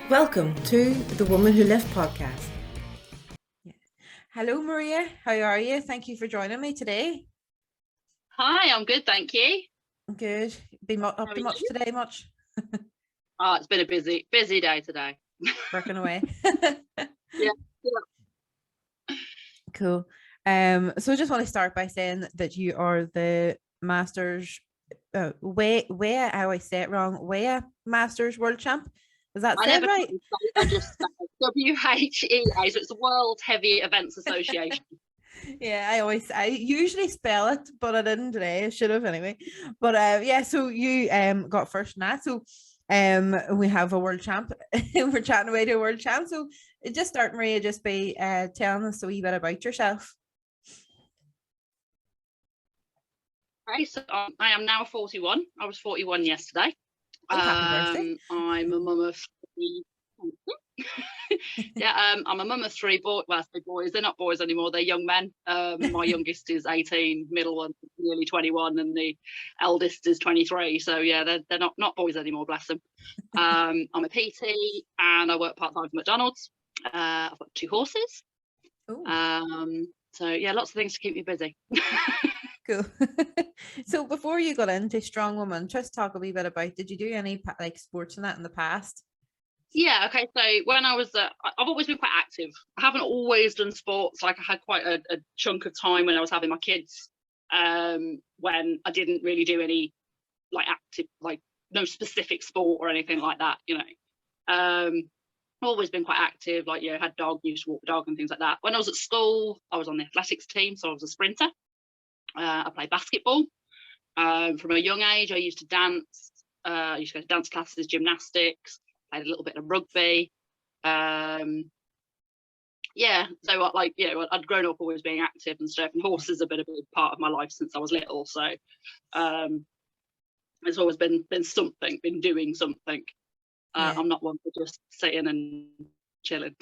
Welcome to the Woman Who Left podcast. Hello, Maria. How are you? Thank you for joining me today. Hi, I'm good, thank you. Good. Been up to much today? Much? It's been a busy day today. Working away. Yeah. Cool. So I just want to start by saying that you are the Masters WHEA, I always say it wrong, WHEA Masters World Champ. Is that said right? I just WHEA, so it's the World Heavy Events Association. Yeah, I usually spell it, but I didn't today. I should have anyway. But yeah, so you got first in that. So we have a world champ. We're chatting away to a world champ. So just start, Maria, just by telling us a wee bit about yourself. Okay, so I am now 41. I was 41 yesterday. Oh, happy birthday. I'm a mum of three. I'm a mum of three boys. Well, three boys. They're not boys anymore. They're young men. My youngest is 18, middle one nearly 21, and the eldest is 23. So yeah, they're not boys anymore. Bless them. I'm a PT and I work part time for McDonald's. I've got 2 horses. So yeah, lots of things to keep me busy. Cool. So before you got into Strong Woman, just talk a wee bit about, did you do any like sports in that in the past? Yeah, okay, so when I was I've always been quite active. I haven't always done sports. Like, I had quite a chunk of time when I was having my kids, when I didn't really do any like active, like no specific sport or anything like that, you know. I've always been quite active, like, you know, had dog, used to walk the dog and things like that. When I was at school, I was on the athletics team, so I was a sprinter. I played basketball. From a young age, I used to dance. I used to go to dance classes, gymnastics, played a little bit of rugby. So like, you know, I'd grown up always being active and stuff, and horses have been a big part of my life since I was little. So it's always been something, been doing something. I'm not one for just sitting and chilling.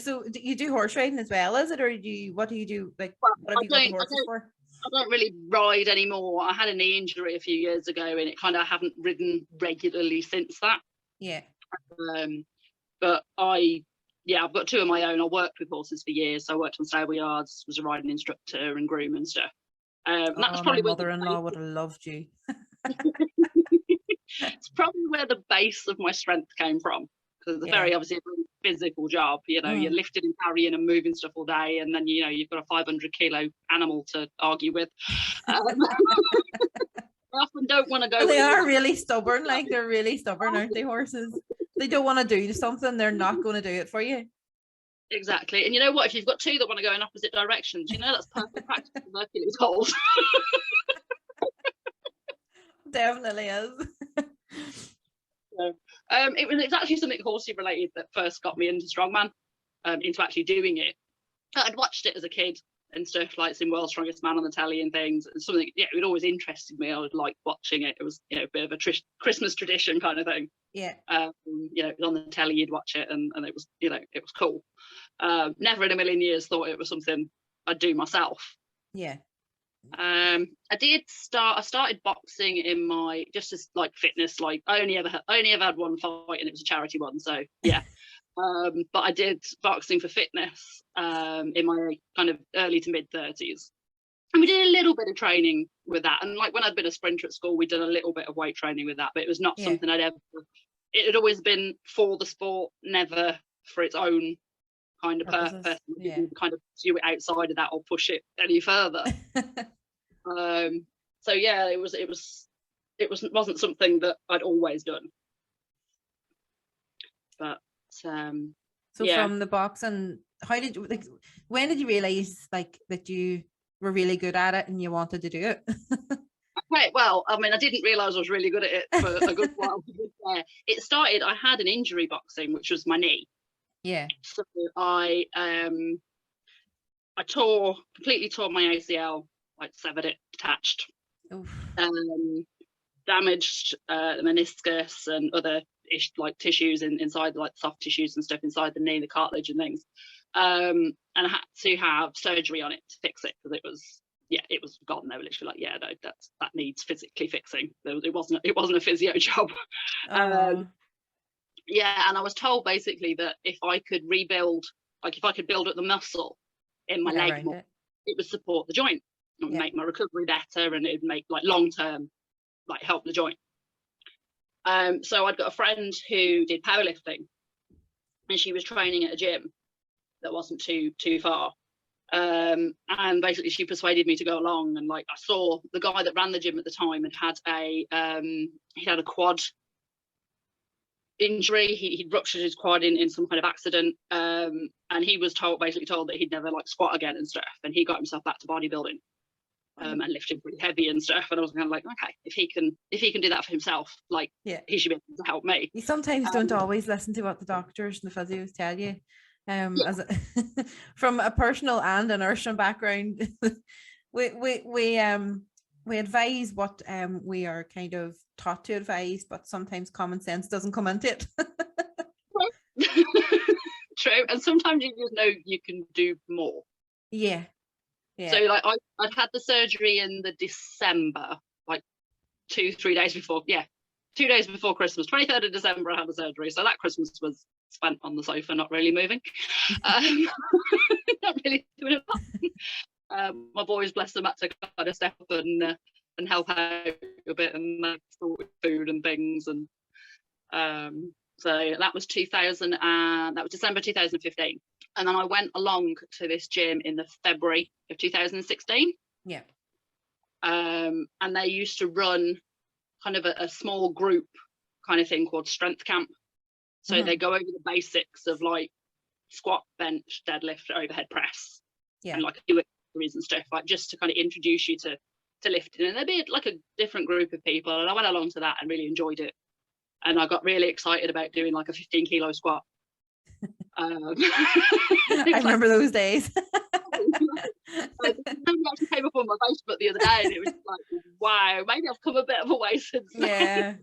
So you do horse riding as well, is it, or what do you do? Like, what have you got the horses for? I don't really ride anymore. I had a knee injury a few years ago, and it kind of haven't ridden regularly since that. Yeah. But I've got 2 of my own. I worked with horses for years. So I worked on stable yards, was a riding instructor and groom and stuff. And that's probably my mother-in-law would have loved you. It's probably where the base of my strength came from, because it's very obviously a really physical job. You know, you're lifting and carrying and moving stuff all day, and then, you know, you've got a 500 kilo animal to argue with. I often don't want to go. They are really stubborn. Like, they're really stubborn, aren't they, horses? They don't want to do something, they're not going to do it for you. Exactly. And you know what? If you've got 2 that want to go in opposite directions, you know, that's perfect practice for Hercules holes. Definitely is. So, it's actually something horsey related that first got me into strongman, into actually doing it. I'd watched it as a kid and stuff, like seeing World's Strongest Man on the telly and things. And something, yeah, it always interested me. I would like watching it. It was, you know, a bit of a Christmas tradition kind of thing. Yeah. You know, it was on the telly, you'd watch it, and it was, you know, it was cool. Never in a million years thought it was something I'd do myself. Yeah. I started boxing in my, just as like fitness, like I only ever had one fight, and it was a charity one, so yeah. But I did boxing for fitness in my kind of early to mid 30s, and we did a little bit of training with that. And like when I'd been a sprinter at school, we'd done a little bit of weight training with that, but it was not something I'd ever. It had always been for the sport, never for its own kind of purpose. Kind of do it outside of that or push it any further. So yeah, it wasn't something that I'd always done. But from the boxing, how did you, like, when did you realize like that you were really good at it and you wanted to do it? Okay, well, I mean, I didn't realize I was really good at it for a good while. It started, I had an injury boxing, which was my knee. Yeah. So I completely tore my ACL, like severed it, detached. Damaged the meniscus and other like tissues inside, like soft tissues and stuff inside the knee, the cartilage and things. And I had to have surgery on it to fix it, because it was yeah, it was gone. They were literally like, yeah, no, that needs physically fixing. It wasn't a physio job. Oh, Yeah, and I was told basically that if I could rebuild, like if I could build up the muscle in my yeah, leg around more, it. it would support the joint. It would Yeah. make my recovery better, and it would make like long term, like help the joint. So I'd got a friend who did powerlifting, and she was training at a gym that wasn't too far. And basically she persuaded me to go along, and like I saw the guy that ran the gym at the time and he had a quad injury. He'd ruptured his quad in some kind of accident, and he was basically told that he'd never like squat again and stuff, and he got himself back to bodybuilding, and lifting pretty heavy and stuff. And I was kind of like, okay, if he can do that for himself, like Yeah. he should be able to help me. You sometimes don't always listen to what the doctors and the physios tell you. As from a personal and a nursing background, we advise what we are kind of taught to advise, but sometimes common sense doesn't come into it. True, and sometimes you just know you can do more. Yeah. So like I'd had the surgery in the December, like 2-3 days before, 2 days before Christmas, 23rd of December I had the surgery. So that Christmas was spent on the sofa, not really moving, not really doing a lot. My boys, bless them, had to kind of step up and help out a bit, and like sort of food and things, and so that was December 2015. And then I went along to this gym in the February of 2016. Yeah. And they used to run kind of a small group kind of thing called strength camp. So they go over the basics of like squat, bench, deadlift, overhead press, and like do accessories and stuff, like just to kind of introduce you to lifting. And there'd be like a different group of people, and I went along to that and really enjoyed it. And I got really excited about doing like a 15 kilo squat. I remember those days. Somebody actually came up on my Facebook the other day, and it was like, wow, maybe I've come a bit of a way since then.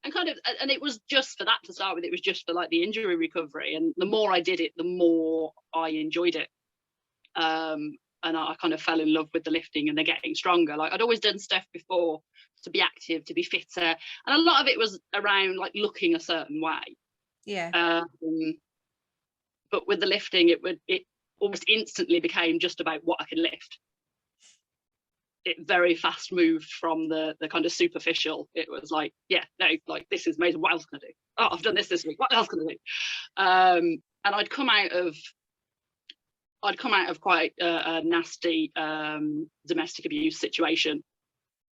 And it was just for that to start with. It was just for like the injury recovery, and the more I did it, the more I enjoyed it. And I kind of fell in love with the lifting and the getting stronger. Like I'd always done stuff before to be active, to be fitter, and a lot of it was around like looking a certain way. But with the lifting, it almost instantly became just about what I could lift. It very fast moved from the kind of superficial. It was like, yeah, no, like this is amazing. What else can I do? Oh, I've done this week. What else can I do? And I'd come out of quite a nasty domestic abuse situation,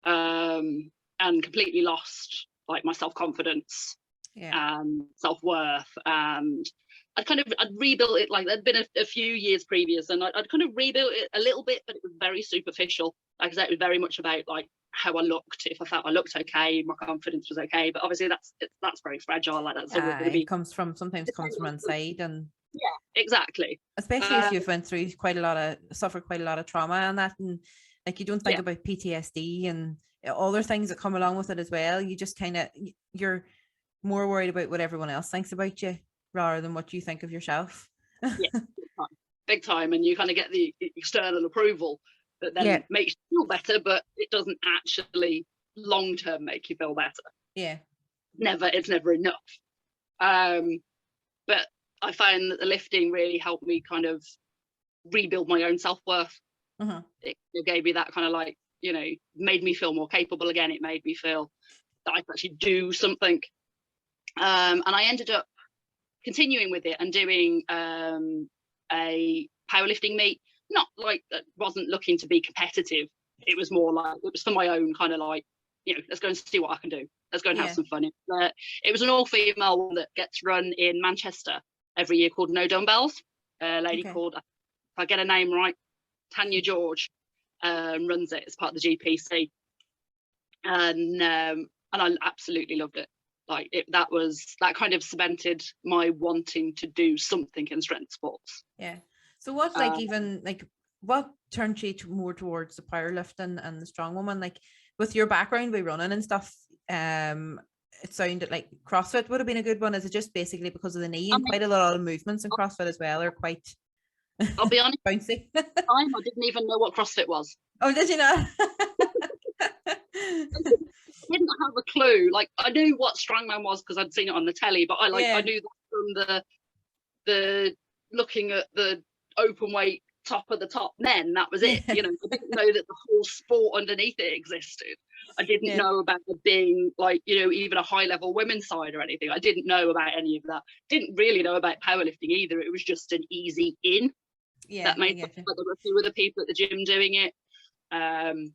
and completely lost like my self-confidence and self-worth, and I'd rebuilt it. Like there'd been a few years previous, and I'd kind of rebuilt it a little bit, but it was very superficial. Like I said, it was very much about like how I looked. If I felt I looked okay, my confidence was okay. But obviously that's very fragile. Like that's sometimes comes from inside, and exactly. Especially if you've went through suffered quite a lot of trauma and that, and like you don't think about PTSD and other things that come along with it as well. You just you're more worried about what everyone else thinks about you rather than what you think of yourself. Big time. And you kind of get the external approval that then makes you feel better, but it doesn't actually long term make you feel better. It's never enough. But I find that the lifting really helped me kind of rebuild my own self-worth. It gave me that kind of like, made me feel more capable again. It made me feel that I could actually do something. And I ended up continuing with it and doing a powerlifting meet. Not like that, wasn't looking to be competitive. It was more like, it was for my own kind of like, let's go and see what I can do. Let's go and have some fun. It was an all-female one that gets run in Manchester every year called No Dumbbells. A lady called, if I get her name right, Tanya George runs it as part of the GPC. And I absolutely loved it. Like that kind of cemented my wanting to do something in strength sports. So what what turned you more towards the powerlifting and the strong woman? Like with your background with running and stuff, it sounded like CrossFit would have been a good one. Is it just basically because of the knee? And quite a lot of movements in CrossFit as well are quite I'll be honest, Bouncy. at the time I didn't even know what CrossFit was. Oh, did you not? I didn't have a clue. Like, I knew what strongman was because I'd seen it on the telly, but I Yeah. knew that from the looking at the open weight top of the top men, that was it. You know, I didn't know that the whole sport underneath it existed. I didn't know about it being like, you know, even a high level women's side or anything. I didn't know about any of that. Didn't really know about powerlifting either. It was just an easy in. Yeah, that made sense. There were a few other people at the gym doing it. And,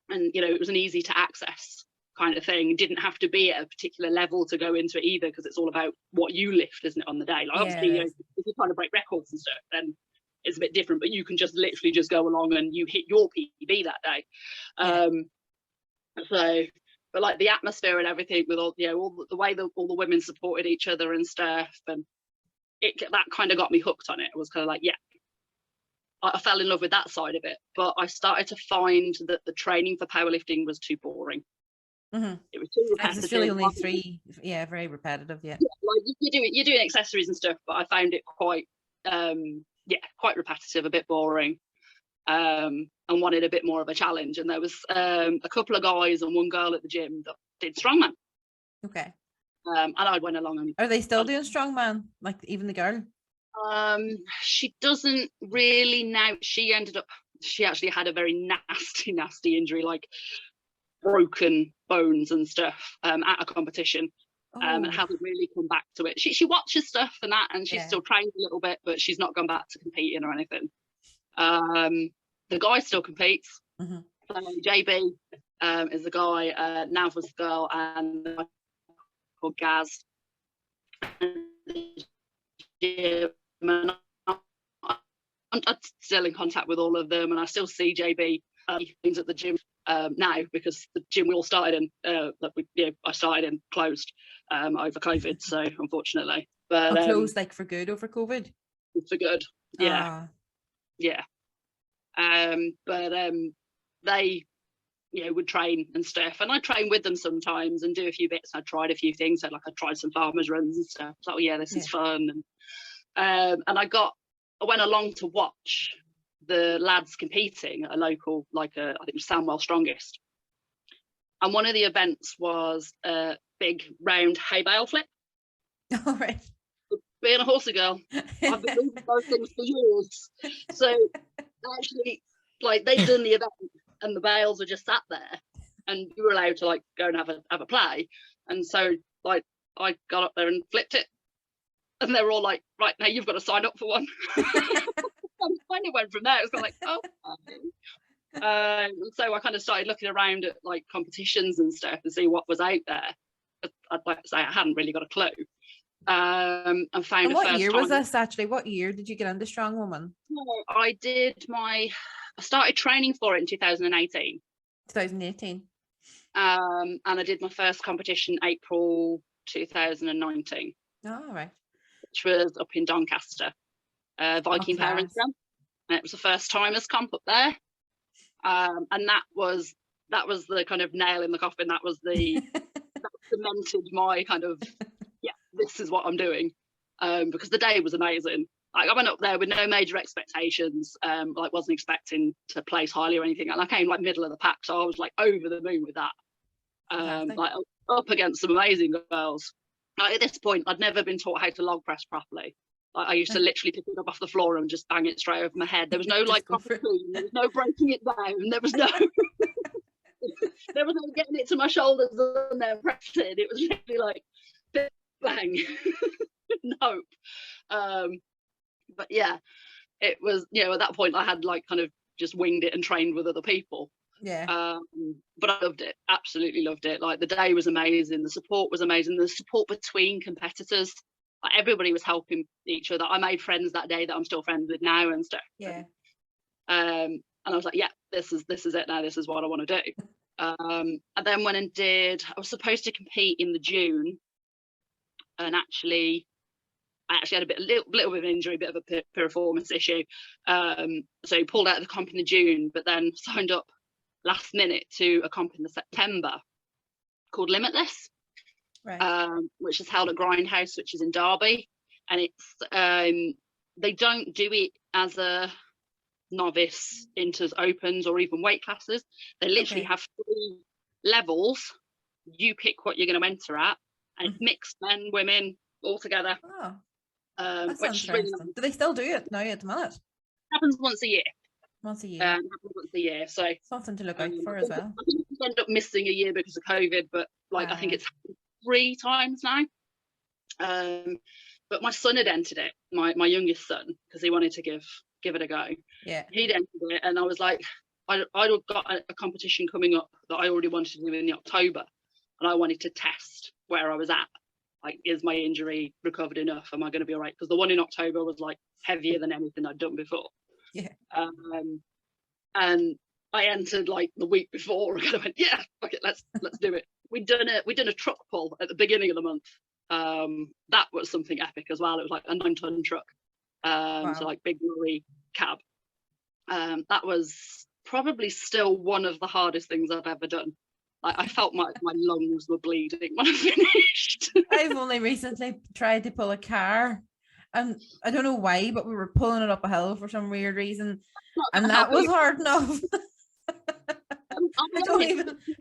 you know, it was an easy to access kind of thing. It didn't have to be at a particular level to go into it either, because it's all about what you lift, isn't it, on the day? Like, obviously, you know, if you're trying to break records and stuff, then it's a bit different, but you can just literally just go along and you hit your PB that day. So, but like the atmosphere and everything with all, you know, all the way that all the women supported each other and stuff, and that kind of got me hooked on it. It was kind of like, yeah, I fell in love with that side of it, but I started to find that the training for powerlifting was too boring. It was too repetitive. It's really only three, very repetitive. Yeah, like you're doing accessories and stuff, but I found it quite quite repetitive, a bit boring, and wanted a bit more of a challenge. And there was a couple of guys and one girl at the gym that did strongman. Okay. And I went along and. Are they still doing strongman? Like even the girl? She doesn't really now. She actually had a very nasty injury, like broken bones and stuff, at a competition. And hasn't really come back to it. She watches stuff and that, and she's still trained a little bit, but she's not gone back to competing or anything. The guy still competes. So JB is the guy, Nav was the girl, and called Gaz. And I'm still in contact with all of them, and I still see JB things at the gym now, because the gym we all started in I started in closed over COVID, so unfortunately. But closed like for good over COVID? For good, yeah. But they, you know, would train and stuff, and I train with them sometimes and do a few bits. I tried a few things, so like I tried some farmers runs and stuff. So this is fun. And I went along to watch the lads competing at a local, I think it was Sandwell Strongest. And one of the events was a big round hay bale flip. All right. Being a horsey girl, I've been doing those things for years. So actually, like, they'd done the event and the bales were just sat there, and you were allowed to like go and have a play. And so like I got up there and flipped it. And they were all like, right, now you've got to sign up for one. And kind of went from there. It was kind of like, oh. So I kind of started looking around at like competitions and stuff and see what was out there. But I'd like to say I hadn't really got a clue. And found. And what year was this actually? What year did you get into Strong Woman? I started training for it in 2018. 2018. And I did my first competition April 2019. Oh, right. Which was up in Doncaster, Viking Parents Camp. And it was the first timers camp up there. And that was the kind of nail in the coffin. That was that cemented my kind of, this is what I'm doing. Because the day was amazing. Like, I went up there with no major expectations, like wasn't expecting to place highly or anything. And I came like middle of the pack, so I was like over the moon with that. Like up against some amazing girls. Like, at this point, I'd never been taught how to log press properly. Like, I used to literally pick it up off the floor and just bang it straight over my head. There was no like proper clean. There was no breaking it down. There was no getting it to my shoulders and then pressing. It was really like bang. Nope. But yeah, it was, you know, at that point I had like kind of just winged it and trained with other people. But I loved it, absolutely loved it. Like, the day was amazing, the support was amazing, the support between competitors, like, everybody was helping each other. I made friends that day that I'm still friends with now and stuff. And I was like, yeah, this is it now, this is what I want to do. And then went and I was supposed to compete in the June, and I actually had a little bit of an injury, a bit of a performance issue. So pulled out of the comp in the June, but then signed up last minute to a comp in the September called Limitless, which is held at Grindhouse, which is in Derby. And it's they don't do it as a novice into opens or even weight classes. They literally have 3 levels. You pick what you're going to enter at, and mixed men, women, all together. Oh, that's which is really interesting. Do they still do it now at the minute? Happens once a year. Once a year. Happens once a year. So something to look out for as well. I think we end up missing a year because of COVID, but like I think it's 3 times now. But my son had entered it, my youngest son, because he wanted to give it a go. Yeah. He'd entered it, and I was like, I'd got a competition coming up that I already wanted to do in the October, and I wanted to test where I was at. Like, is my injury recovered enough? Am I going to be all right? Because the one in October was like heavier than anything I'd done before. Yeah. And I entered like the week before and kind of went, yeah, okay, let's do it. We'd done a truck pull at the beginning of the month. That was something epic as well. It was like a 9-ton truck. Wow. So like big lorry cab. That was probably still one of the hardest things I've ever done. Like, I felt my lungs were bleeding when I finished. I've only recently tried to pull a car, and I don't know why, but we were pulling it up a hill for some weird reason, and that was hard enough. I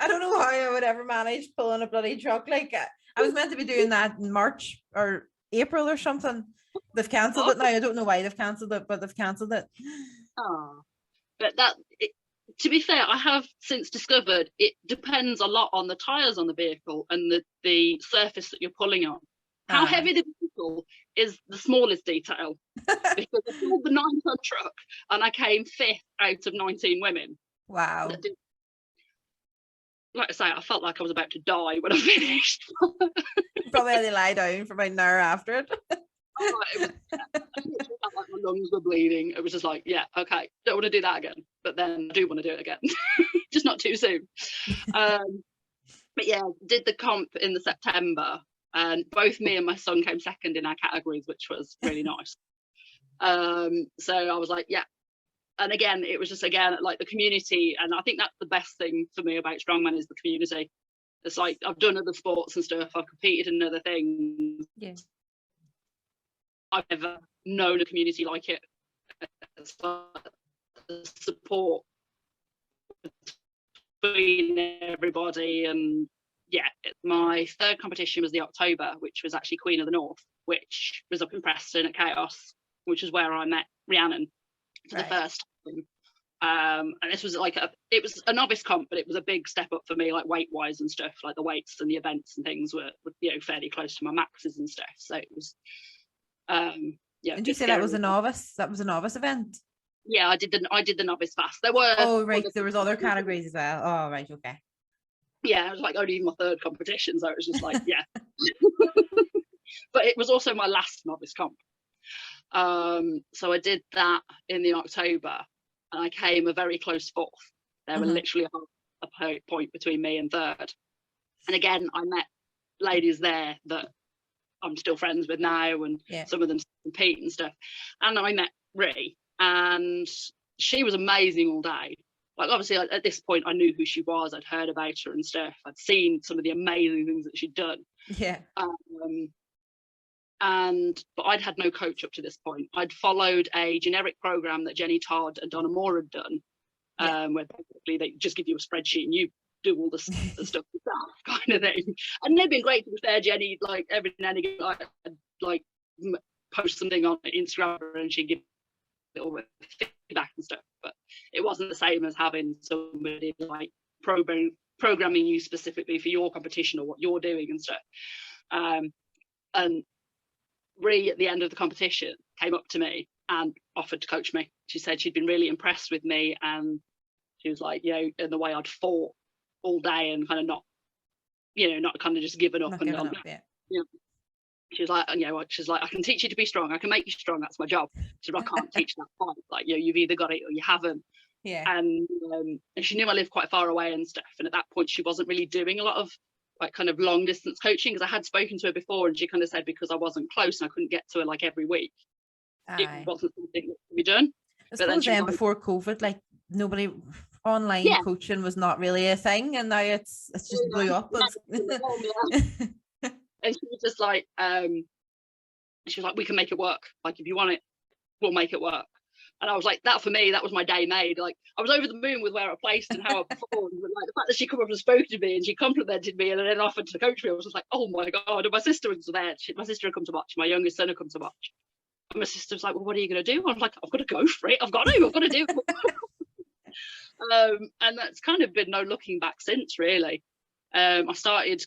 don't know how I would ever manage pulling a bloody truck. Like, I was meant to be doing that in March or April or something. They've cancelled it now. I don't know why they've cancelled it, but they've cancelled it. Oh, but to be fair, I have since discovered it depends a lot on the tyres on the vehicle and the surface that you're pulling on. How heavy the vehicle is the smallest detail. Because I pulled the 9-ton truck and I came 5th out of 19 women. Wow. Like I say, I felt like I was about to die when I finished. Probably had to lie down for about an hour after it. I felt like my lungs were bleeding. It was just like, yeah, okay, don't want to do that again, but then I do want to do it again. Just not too soon. But yeah, did the comp in the September, and both me and my son came second in our categories, which was really nice. So I was like, yeah. And again, it was just like the community, and I think that's the best thing for me about strongman is the community. It's like, I've done other sports and stuff, I've competed in other things. Yeah. I've never known a community like it. It's like the support between everybody, and yeah, my 3rd competition was the October, which was actually Queen of the North, which was up in Preston at Chaos, which is where I met Rhiannon for the first time. And this was like it was a novice comp, but it was a big step up for me, like weight wise and stuff. Like the weights and the events and things were fairly close to my maxes and stuff. So it was yeah. Did you say that was a novice? That was a novice event? Yeah, I did the novice fast. There were there was other categories as well. Oh right, okay. Yeah, it was like only my 3rd competition, so it was just like yeah. But it was also my last novice comp. So I did that in the October, and I came a very close 4th. There were literally a point between me and 3rd. And again, I met ladies there that I'm still friends with now, and some of them compete and stuff. And I met Rhea, and she was amazing all day. Like, obviously at this point I knew who she was, I'd heard about her and stuff, I'd seen some of the amazing things that she'd done. Yeah. But I'd had no coach up to this point. I'd followed a generic program that Jenny Todd and Donna Moore had done, where basically they just give you a spreadsheet and you do all the stuff yourself, kind of thing. And they've been great, to be fair. Jenny, like every now and again, like post something on Instagram and she'd give it all feedback and stuff. But it wasn't the same as having somebody like programming you specifically for your competition or what you're doing and stuff. And Rhea, at the end of the competition, came up to me and offered to coach me. She said she'd been really impressed with me, and she was like, in the way I'd fought all day and kind of not kind of just given up. She was like, I can teach you to be strong. I can make you strong. That's my job. She said, I can't teach that part. Like, you've either got it or you haven't. Yeah. And she knew I lived quite far away and stuff. And at that point, she wasn't really doing a lot of like kind of long distance coaching, because I had spoken to her before, and she kind of said because I wasn't close and I couldn't get to her like every week, it wasn't something that could be done. I suppose then before COVID, like nobody online coaching was not really a thing, and now it's just blew up. And she was just like, we can make it work. Like, if you want it, we'll make it work. And I was like, that for me, that was my day made. Like, I was over the moon with where I placed and how I performed. But like the fact that she come up and spoke to me and she complimented me and then offered to coach me, I was just like, oh my God. And my sister was there. My sister had come to watch. My youngest son had come to watch. And my sister was like, well, what are you going to do? I was like, I've got to go for it. I've got to do it. And that's kind of been no looking back since, really. I started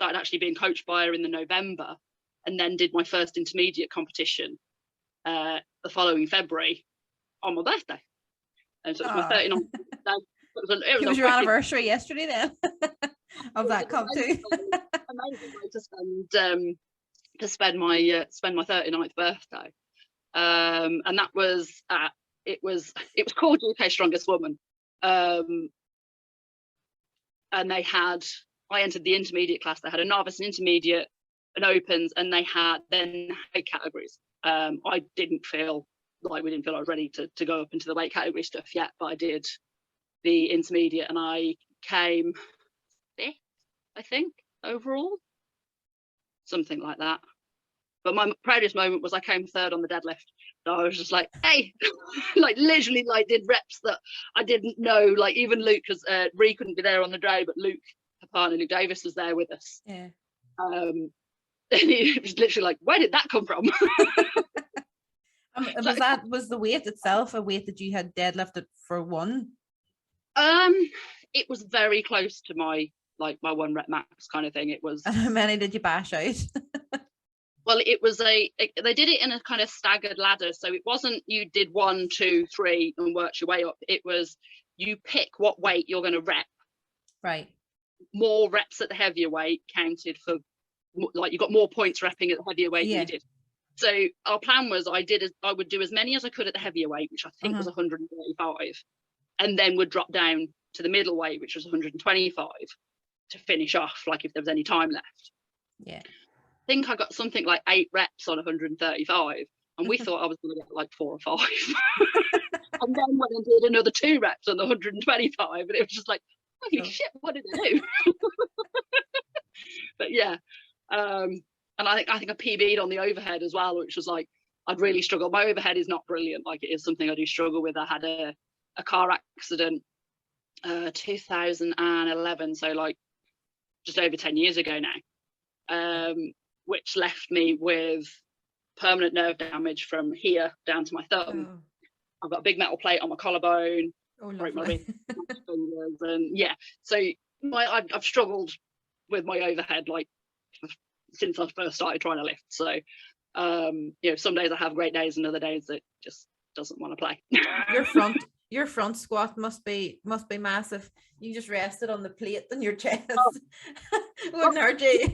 actually being coached by her in the November, and then did my first intermediate competition the following February on my birthday. And so it was my 39th birthday. It was your anniversary yesterday then of that comp too. Amazing way to spend my 39th birthday. And that was it was called UK Strongest Woman. And I entered the intermediate class. They had a novice, an intermediate, an opens, and they had then weight categories. We didn't feel I was ready to go up into the weight category stuff yet, but I did the intermediate and I came 5th, I think, overall, something like that. But my proudest moment was I came 3rd on the deadlift. So I was just like, hey, like literally like did reps that I didn't know. Like even Luke, because Ree couldn't be there on the day, but Luke, her partner, Luke Davis, was there with us. Yeah. And he was literally like, where did that come from? Was the weight itself a weight that you had deadlifted for one? It was very close to my 1 rep max kind of thing. It was. And how many did you bash out? Well, it was they did it in a kind of staggered ladder. So it wasn't you did 1, 2, 3 and worked your way up. It was you pick what weight you're going to rep. Right. More reps at the heavier weight counted for, like you got more points repping at the heavier weight than you did. So our plan was I would do as many as I could at the heavier weight, which I think was 135, and then would drop down to the middle weight, which was 125, to finish off, like if there was any time left. Yeah. I think I got something like 8 reps on 135, and we thought I was going to get like 4 or 5. And then went and did another 2 reps on the 125, and it was just like, holy shit, what did I do? But yeah, and I think I PB'd on the overhead as well, which was like I'd really struggled. My overhead is not brilliant, like it is something I do struggle with. I had a car accident 2011, so like just over 10 years ago now, which left me with permanent nerve damage from here down to my thumb. I've got a big metal plate on my collarbone, broke my wrist, my fingers, and yeah, so I've struggled with my overhead like since I first started trying to lift. So some days I have great days and other days it just doesn't want to play. Your front squat must be massive. You just rested on the plate on your chest. Wouldn't hurt you.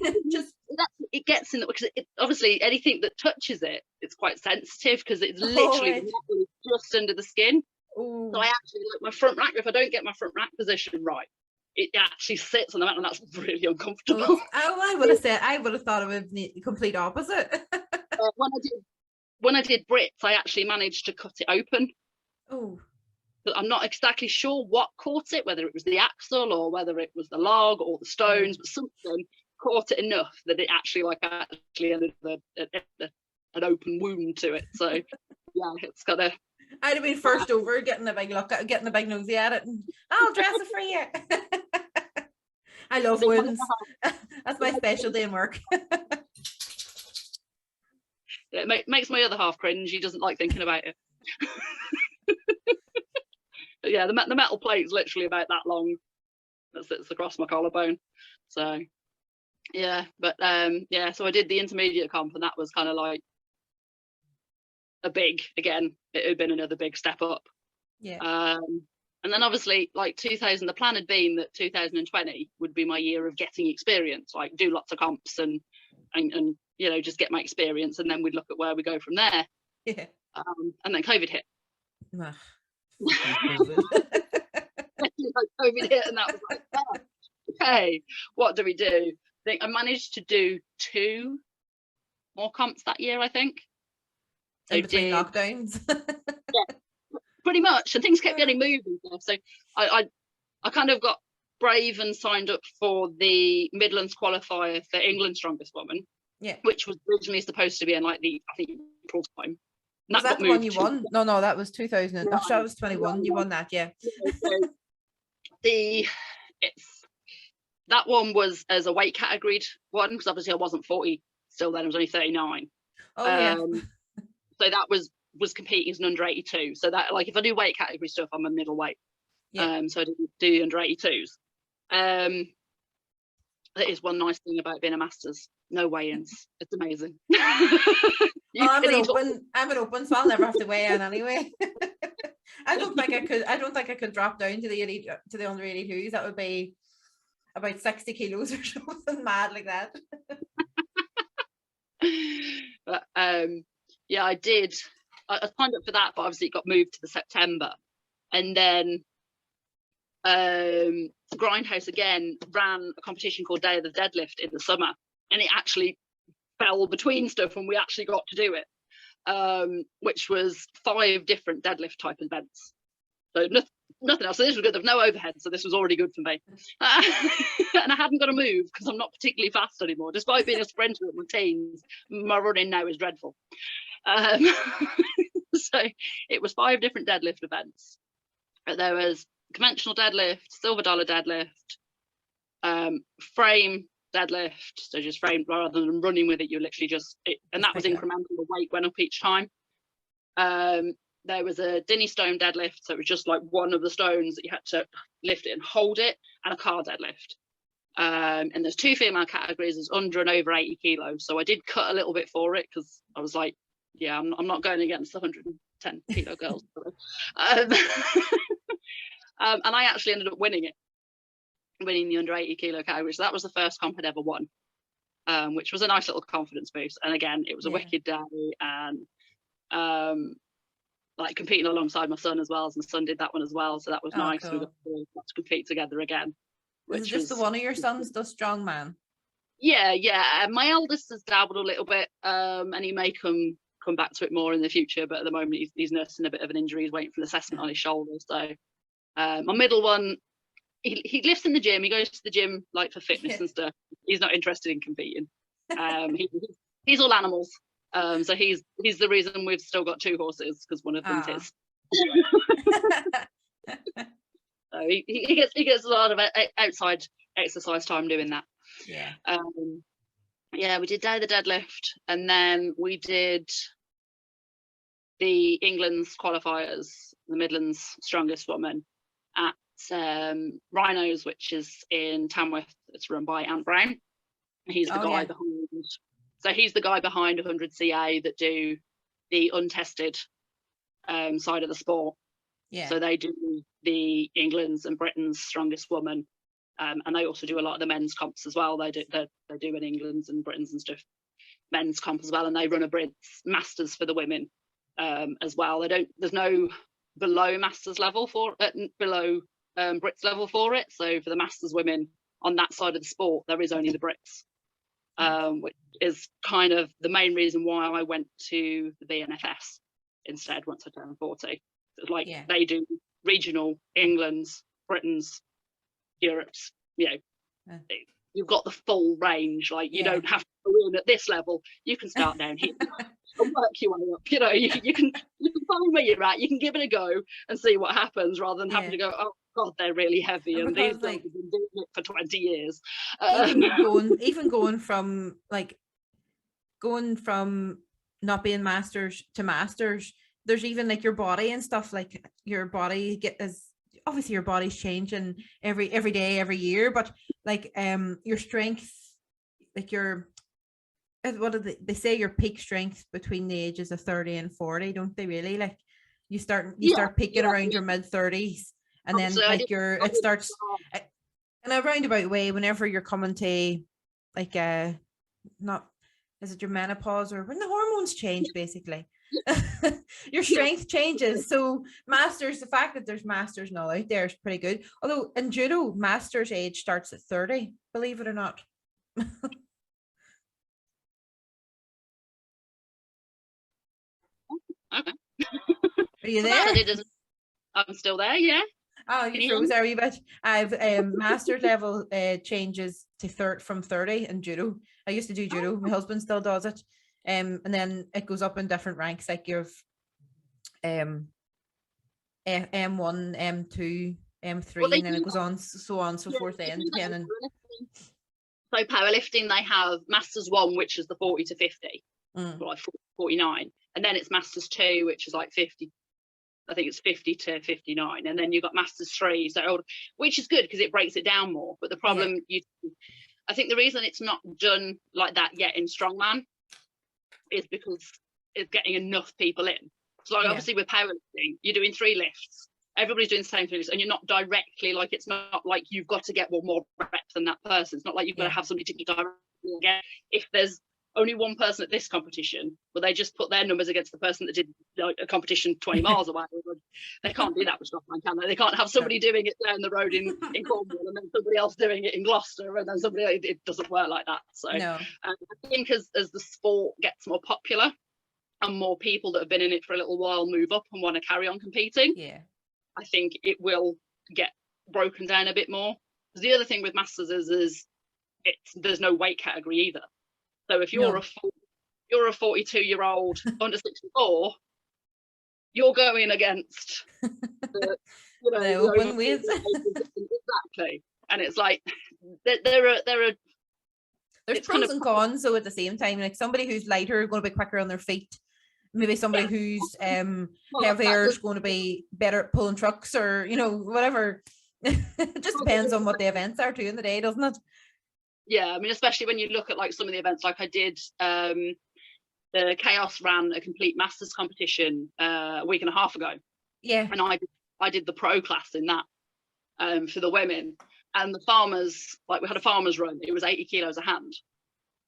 It gets in because obviously anything that touches it, it's quite sensitive because it's literally just under the skin. Ooh. So I actually like my front rack. If I don't get my front rack position right, it actually sits on the mat, and that's really uncomfortable. I would have thought it would be the complete opposite. When I did Brits, I actually managed to cut it open. Oh. But I'm not exactly sure what caught it, whether it was the axle or whether it was the log or the stones, but something caught it enough that it actually ended an open wound to it. So yeah, it's got a. I'd have been first over, getting a big look at, getting a big nosy at it, and I'll dress it for you. I love wounds. That's my specialty in work. It makes my other half cringe. He doesn't like thinking about it. But yeah, the metal plate is literally about that long. That sits across my collarbone. So yeah, but so I did the intermediate comp, and that was kind of like it had been another big step up. Yeah. And then obviously like 2000, the plan had been that 2020 would be my year of getting experience, like do lots of comps and just get my experience, and then we'd look at where we go from there. Yeah. And then COVID hit. COVID hit, and that was like, okay, what do we do? I think I managed to do 2 more comps that year, I think. So in between lockdowns. Yeah, pretty much, and things kept getting moved and stuff. So I kind of got brave and signed up for the Midlands qualifier for England's Strongest Woman. Yeah. Which was originally supposed to be in like I think April time. Was that the one you won? No, that was 2000. I thought it was 21. You won that, yeah. That one was as a weight categoried one, because obviously I wasn't 40 still then, I was only 39. Oh yeah. So that was competing as an under 82. So that, like, if I do weight category stuff, I'm a middleweight. Yeah. So I didn't do under 82s. That is one nice thing about being a masters. No weigh-ins. It's amazing. I'm an open, so I'll never have to weigh in anyway. I don't think I could drop down to the under 82s. That would be about 60 kilos or something mad like that. But yeah, I did. I signed up for that, but obviously it got moved to the September. And then Grindhouse again ran a competition called Day of the Deadlift in the summer, and it actually fell between stuff and we actually got to do it, which was 5 different deadlift type events. So nothing else. So this was good. There was no overhead, so this was already good for me. And I hadn't got to move because I'm not particularly fast anymore. Despite being a sprinter in my teens, my running now is dreadful. So it was 5 different deadlift events. There was conventional deadlift, silver dollar deadlift, frame deadlift, so just frame rather than running with it, you literally just and that was incremental. The weight went up each time. There was a Dinny stone deadlift, so it was just like one of the stones that you had to lift it and hold it, and a car deadlift. And there's 2 female categories, there's under and over 80 kilos. So I did cut a little bit for it because I was like, yeah, I'm not going against the 110 kilo girls. And I actually ended up winning the under 80 kilo category. So that was the first comp I'd ever won, which was a nice little confidence boost. And again, it was a wicked day, and like competing alongside my son as well, as my son did that one as well. So that was nice. Cool. We got to compete together again. Is it just the one of your sons does strongman? Yeah. My eldest has dabbled a little bit, and he may come back to it more in the future. But at the moment, he's nursing a bit of an injury. He's waiting for an assessment on his shoulder. So my middle one, he lifts in the gym. He goes to the gym like for fitness and stuff. He's not interested in competing. He's all animals. So he's the reason we've still got 2 horses, because one of them is. So he gets a lot of outside exercise time doing that. Yeah. We did Day of the Deadlift, and then we did the England's qualifiers, the Midlands Strongest Woman, at Rhinos, which is in Tamworth. It's run by Ant Brown. He's the guy behind. So he's the guy behind 100 CA that do the untested side of the sport. Yeah. So they do the England's and Britain's Strongest Woman, and they also do a lot of the men's comps as well. They do in England's and Britain's and stuff, men's comp as well, and they run a Brits Masters for the women as well. There's no below Masters level below Brits level for it. So for the Masters women on that side of the sport, there is only the Brits. Which is kind of the main reason why I went to the BNFS instead once I turned 40. Like they do regional, England's, Britain's, Europe's, you've got the full range. Like you don't have to go in at this level. You can start down here and work your way up. You can find where you're at. You can give it a go and see what happens, rather than having to go, oh God, they're really heavy, and these guys have been doing it for 20 years. Even going from not being masters to masters, there's even like your body and stuff, like your body obviously your body's changing every day, every year, but like your strength, like what do they say, your peak strength between the ages of 30 and 40, don't they really? Like you start peaking around your mid-30s, and then it starts in a roundabout way whenever you're coming to like is it your menopause, or when the hormones change, basically. Your strength changes. So the fact that there's masters now out there is pretty good. Although in judo, masters age starts at 30, believe it or not. Okay. Are you there? I'm still there, yeah. Oh, you froze there a wee bit. I've master level changes to from 30 in judo. I used to do judo. My husband still does it. And then it goes up in different ranks. Like you've M1, M2, Well, M3, they and then do it goes on so on so yeah, forth. they Then do that in depending. powerlifting. So powerlifting, they have Masters 1, which is the 40 to 50, Mm. or like 49, and then it's Masters 2, which is like 50. I think it's 50 to 59, and then you've got Masters 3, so which is good because it breaks it down more. But the problem, I think the reason it's not done like that yet in strongman is because it's getting enough people in. So like obviously with powerlifting, you're doing 3 lifts. Everybody's doing the same 3 lifts, and you're not directly like, it's not like you've got to get one more rep than that person. It's not like you've got to have somebody to be directly again. If there's only one person at this competition, well, they just put their numbers against the person that did like a competition 20 miles away. They can't do that with strongman, can they? They can't have somebody doing it down the road in Cornwall and then somebody else doing it in Gloucester, and then somebody else. It doesn't work like that. So I think as the sport gets more popular and more people that have been in it for a little while move up and want to carry on competing, I think it will get broken down a bit more. Because the other thing with Masters is there's no weight category either. So if you're a 42-year-old under 64, you're going against the open weights. Exactly. And it's like there's pros and cons. So at the same time, like somebody who's lighter going to be quicker on their feet. Maybe somebody who's heavier is going to be better at pulling trucks, or whatever. It just depends on what the events are too in the day, doesn't it? Yeah, I mean, especially when you look at like some of the events, like I did the Chaos ran a complete Masters competition a week and a half ago. Yeah. And I did the pro class in that for the women. And the farmers, like we had a farmers run, it was 80 kilos a hand.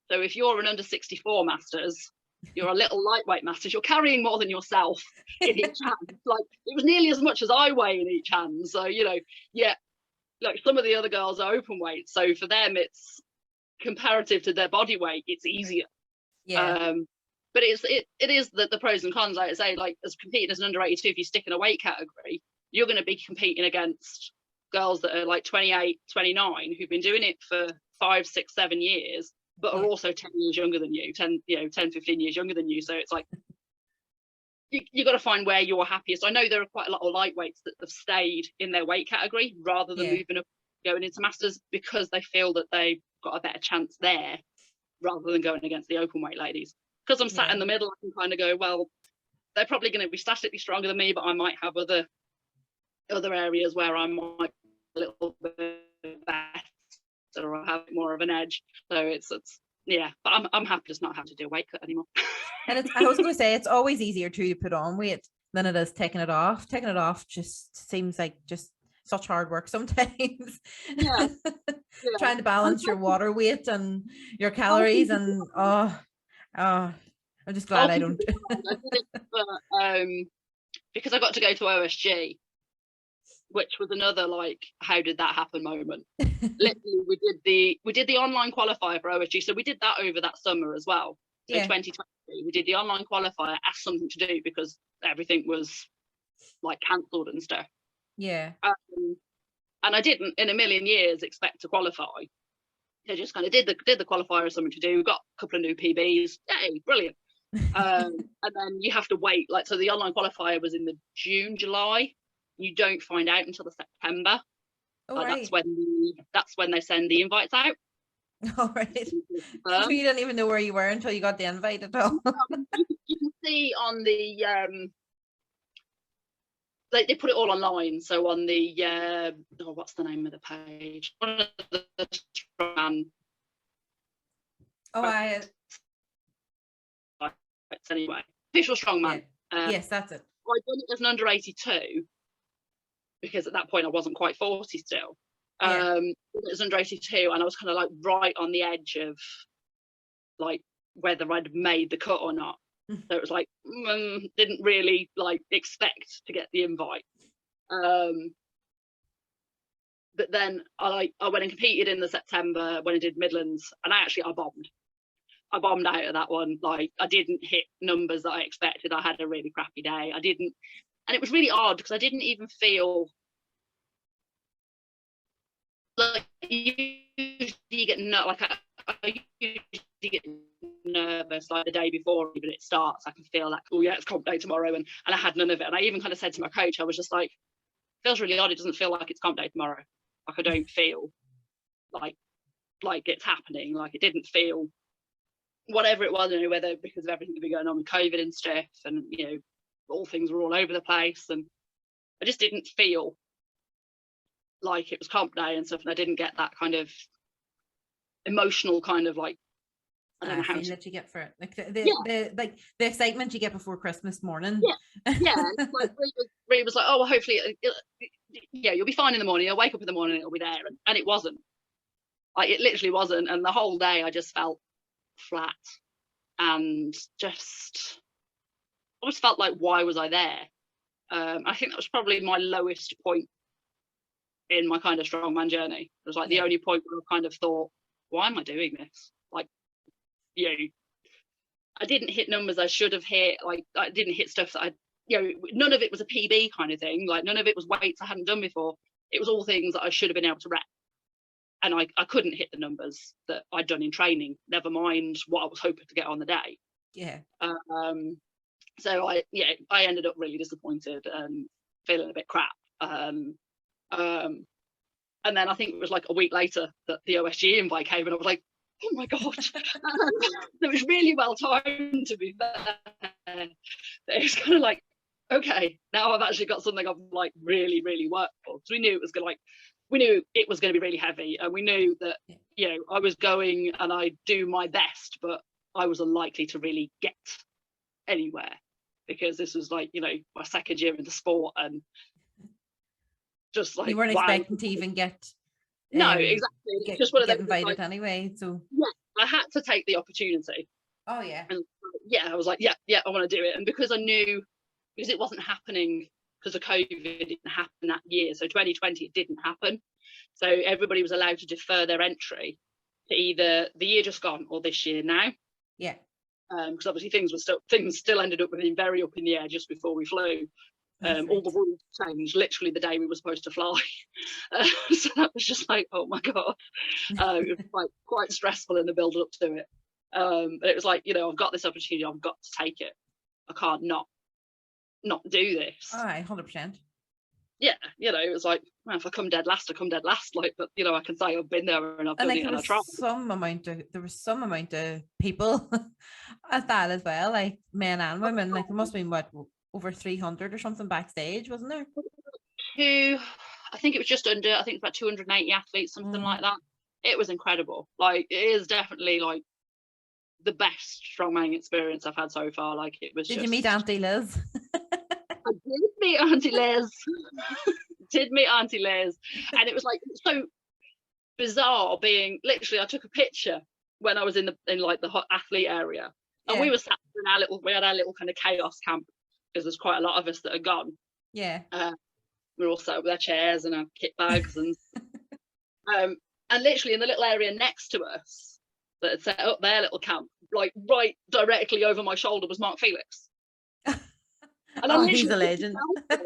So if you're an under 64 Masters, you're a little lightweight Masters, you're carrying more than yourself in each hand. Like it was nearly as much as I weigh in each hand. So, like some of the other girls are open weight. So for them, it's comparative to their body weight, it's easier. Yeah. But it is the pros and cons. Like I say, like as competing as an under 82, if you stick in a weight category, you're going to be competing against girls that are like 28, 29, who've been doing it for 5, 6, 7 years, but are also 10 years younger than you, 10, 15 years younger than you. So it's like, you got to find where you're happiest. I know there are quite a lot of lightweights that have stayed in their weight category rather than moving up, going into Masters, because they feel that they've got a better chance there rather than going against the open weight ladies. Because I'm sat in the middle, I can kind of go, well, they're probably going to be statically stronger than me, but I might have other areas where I might be a little bit better or have more of an edge. So it's but I'm happy just not have to do a weight cut anymore. And I was going to say, it's always easier to put on weight than it is taking it off. Taking it off just seems like just such hard work sometimes. Trying to balance your water weight and your calories, and I'm just glad I don't. I did it for, because I got to go to OSG, which was another like, how did that happen moment. Literally, we did the online qualifier for OSG, so we did that over that summer as well. So 2020, we did the online qualifier as something to do because everything was like cancelled and stuff. Yeah. And I didn't in a million years expect to qualify. I just kind of did the qualifier as something to do, got a couple of new PBs. Hey, brilliant. And then you have to wait. Like, so the online qualifier was in the June, July. You don't find out until the September. Right. That's when they send the invites out. All right. So you didn't even know where you were until you got the invite at all. You can see on the they put it all online. So on the what's the name of the page? One of the strongman. Anyway, official strongman. Yes, that's it. I done it as an under 82 because at that point I wasn't quite 40 still. It was under 82, and I was kind of like right on the edge of like whether I'd made the cut or not. So it was like didn't really like expect to get the invite. But then I went and competed in the September when I did Midlands, and I bombed. I bombed out of that one. Like I didn't hit numbers that I expected. I had a really crappy day. And it was really odd because I didn't even feel like usually you get I usually get nervous like the day before even it starts. I can feel like, oh yeah, it's comp day tomorrow, and I had none of it. And I even kind of said to my coach, I was just like, feels really odd. It doesn't feel like it's comp day tomorrow. Like I don't feel like it's happening. Like it didn't feel, whatever it was, you know, whether because of everything that been going on with COVID and stuff, and you know, all things were all over the place, and I just didn't feel like it was comp day and stuff, and I didn't get that kind of emotional kind of like, I don't know how that you get for it, like the excitement you get before Christmas morning. Yeah. Like Rhea was like, oh well, hopefully you'll be fine in the morning, you'll wake up in the morning, it'll be there, and it wasn't. Like it literally wasn't, and the whole day I just felt flat, and just almost felt like, why was I there? I think that was probably my lowest point in my kind of strongman journey. It was like the only point where I kind of thought, why am I doing this? Like, you know, I didn't hit numbers I should have hit. Like I didn't hit stuff that none of it was a PB kind of thing. Like none of it was weights I hadn't done before. It was all things that I should have been able to rep. And I couldn't hit the numbers that I'd done in training, never mind what I was hoping to get on the day. Yeah. So I ended up really disappointed and feeling a bit crap. And then I think it was like a week later that the OSG invite came, and I was like, oh my God. It was really well timed, to be fair. It was kind of like, okay, now I've actually got something I've like really, really worked for. Because we knew it was going to be really heavy, and we knew that, you know, I was going and I do my best, but I was unlikely to really get anywhere, because this was like, you know, my second year into sport, and just like, you weren't expecting to even get no, exactly, just one of them invited like, anyway. So yeah, I had to take the opportunity. Oh yeah. And I was like, yeah, I want to do it. And because I knew, because it wasn't happening because of COVID, it didn't happen that year. So 2020, it didn't happen. So everybody was allowed to defer their entry to either the year just gone or this year now. Yeah. Because obviously things still ended up being very up in the air just before we flew. All the rules changed literally the day we were supposed to fly. So that was just like, oh my God. It was like quite stressful in the build up to it. But it was like, you know, I've got this opportunity, I've got to take it. I can't not do this. All right, 100%. Yeah, you know, it was like, well, if I come dead last, I come dead last. Like, but you know, I can say I've been there and I've done it and I tried. There was some amount of people at that as well, like men and women. Like it must have been what, over 300 or something backstage, wasn't there? I think it was just under. I think it's about 280 athletes, something like that. It was incredible. Like it is definitely like the best strongman experience I've had so far. Like it was. Did you meet Auntie Liz? I did meet Auntie Liz. And it was like so bizarre being literally. I took a picture when I was in like the hot athlete area, and we were sat in we had our little kind of chaos camp, because there's quite a lot of us that are gone. Yeah. We're all sat with our chairs and our kit bags and and literally in the little area next to us that had set up their little camp, like right directly over my shoulder was Mark Felix. And he's a legend. I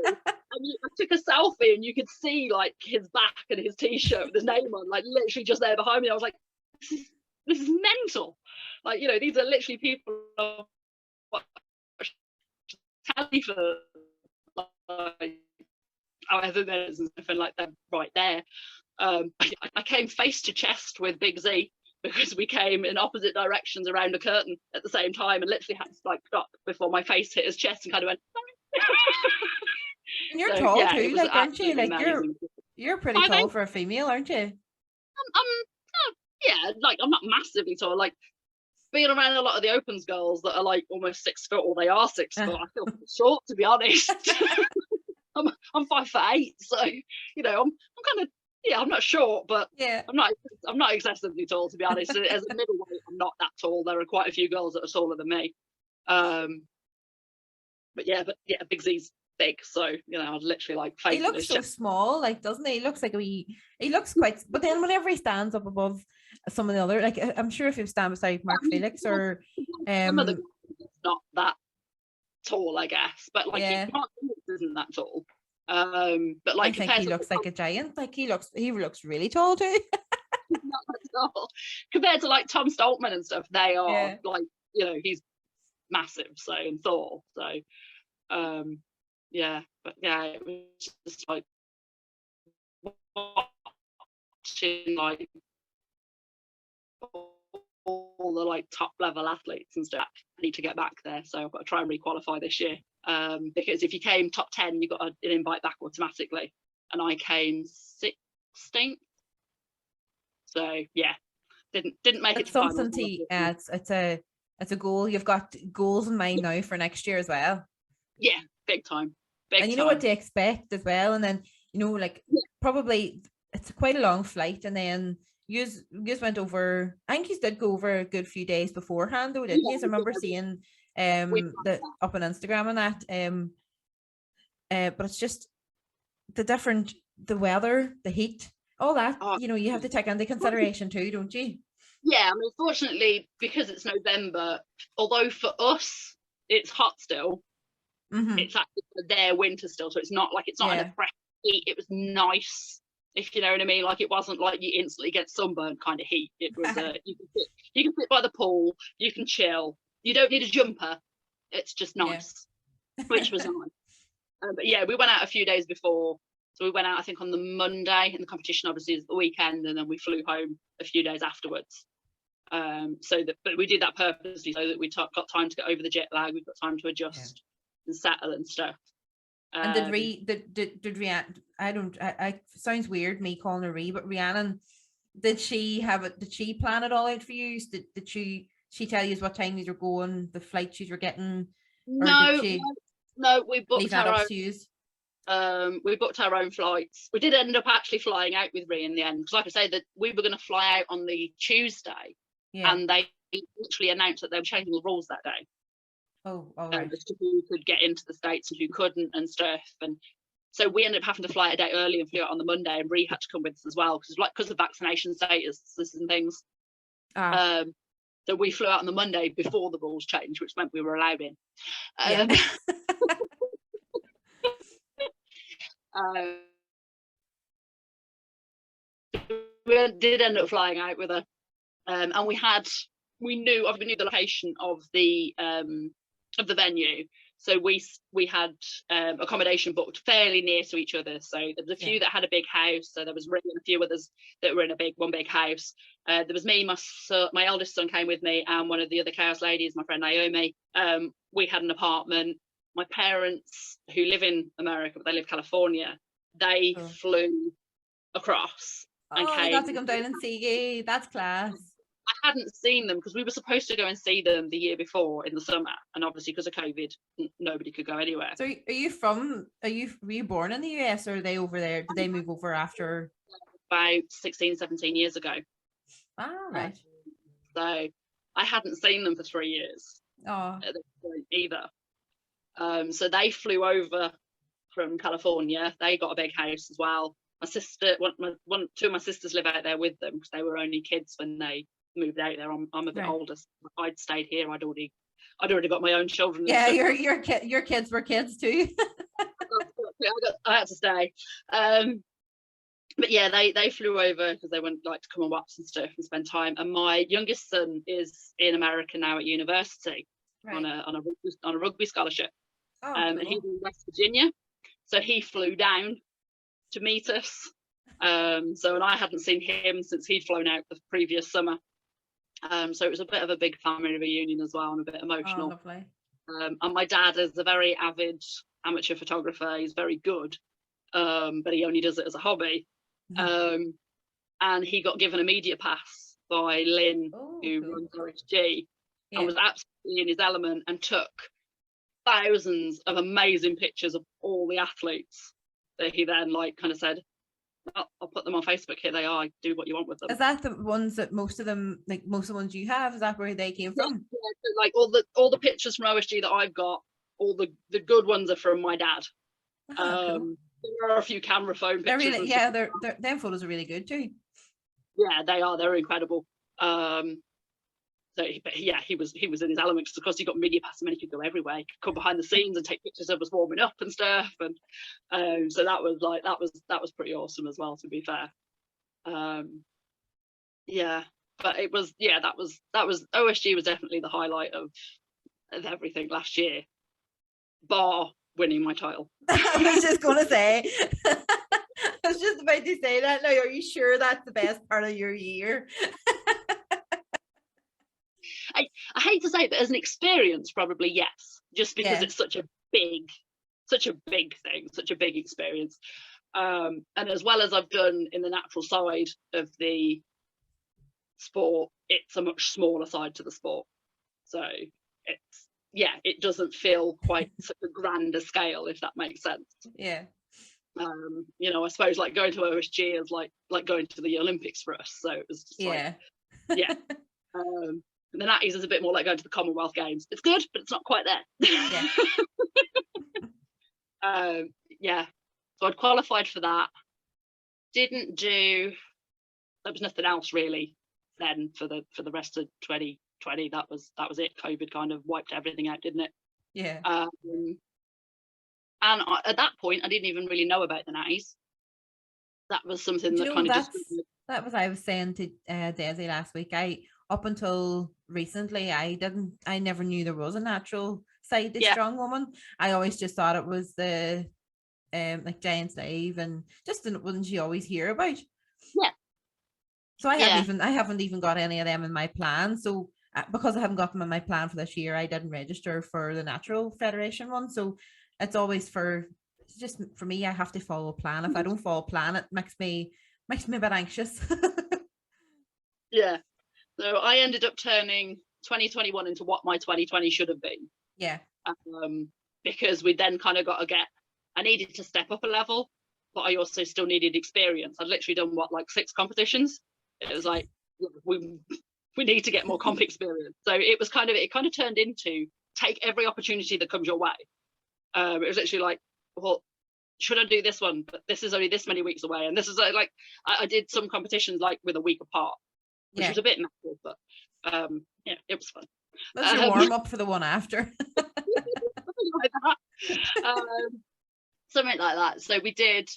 took a selfie and you could see like his back and his t-shirt with his name on, like literally just there behind me. I was like, this is mental. Like, you know, these are literally people tally for like, however there's nothing like that right there. I came face to chest with Big Z, because we came in opposite directions around a curtain at the same time, and literally had to like stop before my face hit his chest and kind of went. And you're tall too, like, aren't you? Like you're pretty tall for a female, aren't you? Yeah, like I'm not massively tall. Like being around a lot of the opens girls that are like almost 6 foot, or they are 6 foot, I feel short, to be honest. I'm 5'8", so you know I'm kind of. Yeah, I'm not short, but I'm not excessively tall, to be honest. As a middleweight, I'm not that tall. There are quite a few girls that are taller than me. But Big Z's big, so you know, I was literally like. He looks so small, like, doesn't he? He looks like he looks quite. But then whenever he stands up above some of the other, like, I'm sure if you stand beside Mark Felix or some of the not that tall, I guess, but like Mark Felix isn't that tall. But like I think he looks like a giant. Like he looks really tall too. Not at all. Compared to like Tom Stoltman and stuff, they are like he's massive, so, and Thor, so yeah, but yeah, it was just like watching like all the like top level athletes and stuff. I need to get back there, so I've got to try and requalify this year, because if you came top 10 you got an invite back automatically, and I came 16th, so yeah, didn't make it It's to something finals. it's a goal. You've got goals in mind now for next year as well. Yeah, big time. And you know what to expect as well. And then, like probably it's quite a long flight. And then you went over, I think you did go over a good few days beforehand though, didn't you? I remember seeing the up on Instagram and that. But it's just the weather, the heat, all that, you have to take into consideration too, don't you? Yeah, I mean, fortunately, because it's November, although for us it's hot still, it's actually their winter still, so it's not in a fresh heat. It was nice, if you know what I mean. Like, it wasn't like you instantly get sunburned kind of heat. It was you can sit by the pool, you can chill, you don't need a jumper, it's just nice. Which was nice. But yeah, we went out a few days before. So we went out, I think, on the Monday, and the competition obviously is the weekend, and then we flew home a few days afterwards. But we did that purposely so that we got time to get over the jet lag, we've got time to adjust and settle and stuff. And did Rhiannon, I sounds weird me calling her Rhi, but Rhiannon, did she plan it all out for you? Did she tell you what time you were going, the flights you were getting? No, we booked our own. We booked our own flights. We did end up actually flying out with Rhi in the end, because like I say, that we were going to fly out on the Tuesday, and they literally announced that they were changing the rules that day. Oh, all right. As to who could get into the States and who couldn't and stuff. And so we ended up having to fly a day early and flew out on the Monday, and Rhi had to come with us as well, because of vaccination status and things. So we flew out on the Monday before the rules changed, which meant we were allowed in. We did end up flying out with her, and we knew the location of the venue, so we had accommodation booked fairly near to each other. So there was a few that had a big house, so there was really a few others that were in one big house. There was me, my eldest son came with me, and one of the other chaos ladies, my friend Naomi. We had an apartment. My parents, who live in America but they live in California, they flew across and came. They got to come down and see you. That's class. I hadn't seen them because we were supposed to go and see them the year before in the summer, and obviously because of COVID nobody could go anywhere. So were you born in the US, or are they over there? Did they move over after? About 16-17 years ago. Right. So I hadn't seen them for 3 years at this point either. So they flew over from California. They got a big house as well. My sister, two of my sisters live out there with them because they were only kids when they moved out there. I'm a bit older. So I'd stayed here. I'd already got my own children. Yeah, your kids were kids too. I had to stay. But yeah, they flew over because they went to come and watch and stuff and spend time. And my youngest son is in America now at university on a rugby scholarship. Cool. And he's in West Virginia, so he flew down to meet us. And I hadn't seen him since he'd flown out the previous summer. So it was a bit of a big family reunion as well, and a bit emotional. Oh, lovely. And my dad is a very avid amateur photographer. He's very good, but he only does it as a hobby. And he got given a media pass by Lynn, who runs RSG, and was absolutely in his element and took thousands of amazing pictures of all the athletes that he then kind of said, I'll put them on Facebook. Here they are. Do what you want with them. Is that the ones that most of the ones you have? Is that where they came from? Yeah, so all the pictures from OSG that I've got, all the good ones are from my dad. Cool. There are a few camera phone pictures. Them photos are really good too. Yeah, they are. They're incredible. But yeah, he was in his element because he got media pass and he could go everywhere. He could come behind the scenes and take pictures of us warming up and stuff. And so that was pretty awesome as well, to be fair. Yeah. But it was, yeah, that was OSG was definitely the highlight of everything last year, bar winning my title. I was just going to say, I was just about to say that. Now, are you sure that's the best part of your year? I hate to say it, but as an experience, probably yes, just because it's such a big thing, such a big experience. And as well as I've done in the natural side of the sport, it's a much smaller side to the sport. So it's, yeah, it doesn't feel quite such a grander scale, if that makes sense. Yeah. You know, I suppose like going to OSG is like going to the Olympics for us. So it was just like, yeah. And the Natties is a bit more like going to the Commonwealth Games. It's good, but it's not quite there. Yeah. So I'd qualified for that. Didn't do. There was nothing else really then for the rest of 2020. That was it. COVID kind of wiped everything out, didn't it? Yeah. And at that point, I didn't even really know about the Natties. That was something that kind of just. That was I was saying to Daisy last week. Up until recently, I never knew there was a natural side to Strong Woman. I always just thought it was the like Giant Slave and just the ones you always hear about. Yeah. So I haven't even got any of them in my plan. So because I haven't got them in my plan for this year, I didn't register for the Natural Federation one. So it's always just for me, I have to follow a plan. If I don't follow a plan, it makes me a bit anxious. Yeah. So I ended up turning 2021 into what my 2020 should have been. Yeah. Because we then kind of got to I needed to step up a level, but I also still needed experience. I'd literally done 6 competitions. It was like, we need to get more comp experience. So it kind of turned into take every opportunity that comes your way. It was literally like, well, should I do this one? But this is only this many weeks away. And this is like I did some competitions like with a week apart, which was a bit natural, but yeah, it was fun. That's your warm up for the one after. Something like that. So we did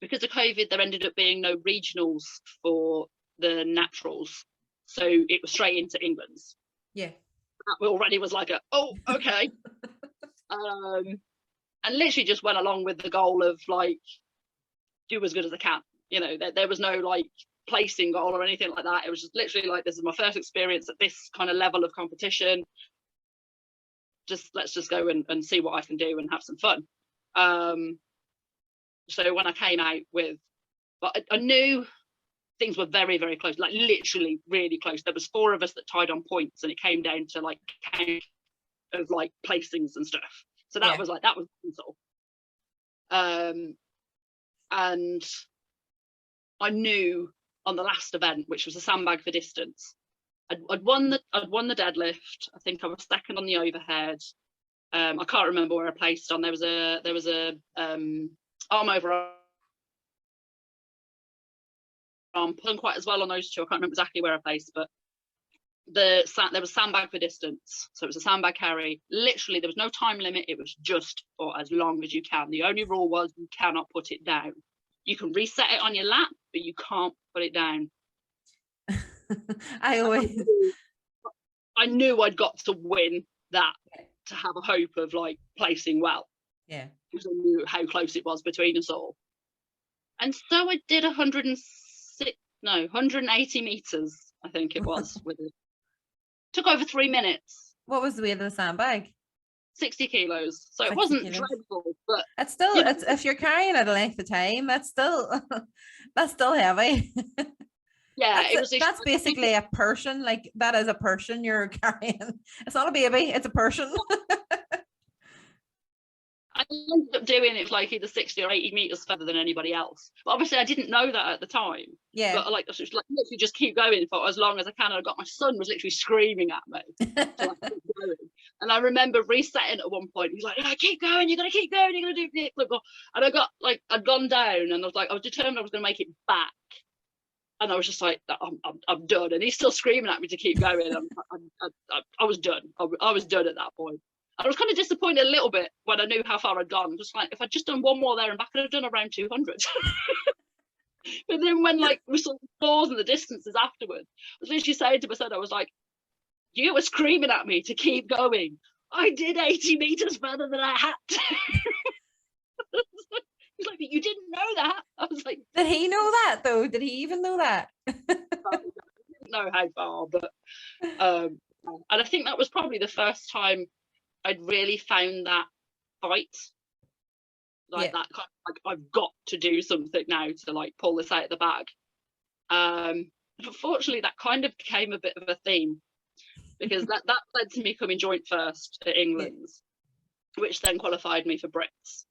because of COVID, there ended up being no regionals for the naturals, so it was straight into England's. Yeah, that already was like okay. And literally just went along with the goal of like do as good as I can. You know, there was no like placing goal or anything like that. It was just literally like, this is my first experience at this kind of level of competition. Let's just go and see what I can do and have some fun. So when I came out but I knew things were very, very close, like literally really close. There was 4 of us that tied on points, and it came down to like count of like placings and stuff. So that was mental. And I knew on the last event, which was a sandbag for distance, I'd won the deadlift. I think I was second on the overhead. I can't remember where I placed on. There was a arm over arm pulling quite as well on those 2. I can't remember exactly where I placed, but there was sandbag for distance. So it was a sandbag carry. Literally, there was no time limit. It was just for as long as you can. The only rule was you cannot put it down. You can reset it on your lap, but you can't put it down. I knew I'd got to win that to have a hope of like placing well. Yeah. Because I knew how close it was between us all. And so I did 180 meters, I think it was. With it. Took over 3 minutes. What was the weight of the sandbag? 60 kilos. So it wasn't dreadful, but it's still, if you're carrying it a length of time, that's still heavy. Yeah, that's basically a person. Like that is a person you're carrying. It's not a baby, it's a person. I ended up doing it like either 60 or 80 meters further than anybody else. But obviously I didn't know that at the time. Yeah. But I was like literally just keep going for as long as I can. And my son was literally screaming at me. So I keep going. And I remember resetting at one point. He's like, oh, keep going, you're gonna keep going, you're gonna do it. And I got like, I'd gone down and I was determined I was gonna make it back. And I was just like, I'm done. And he's still screaming at me to keep going. I was done. I was done at that point. I was kind of disappointed a little bit when I knew how far I'd gone. Just like, if I'd just done one more there and back, I'd have done around 200. But then when like we saw the scores and the distances afterwards, I was literally saying to my son, I was like, you were screaming at me to keep going. I did 80 meters further than I had to. He's like, but you didn't know that. I was like, did he know that though? Did he even know that? I didn't know how far, but and I think that was probably the first time I'd really found that fight, like that kind of like, I've got to do something now to like pull this out of the bag. Unfortunately, that kind of became a bit of a theme, because that led to me coming joint first at England's, which then qualified me for Brits.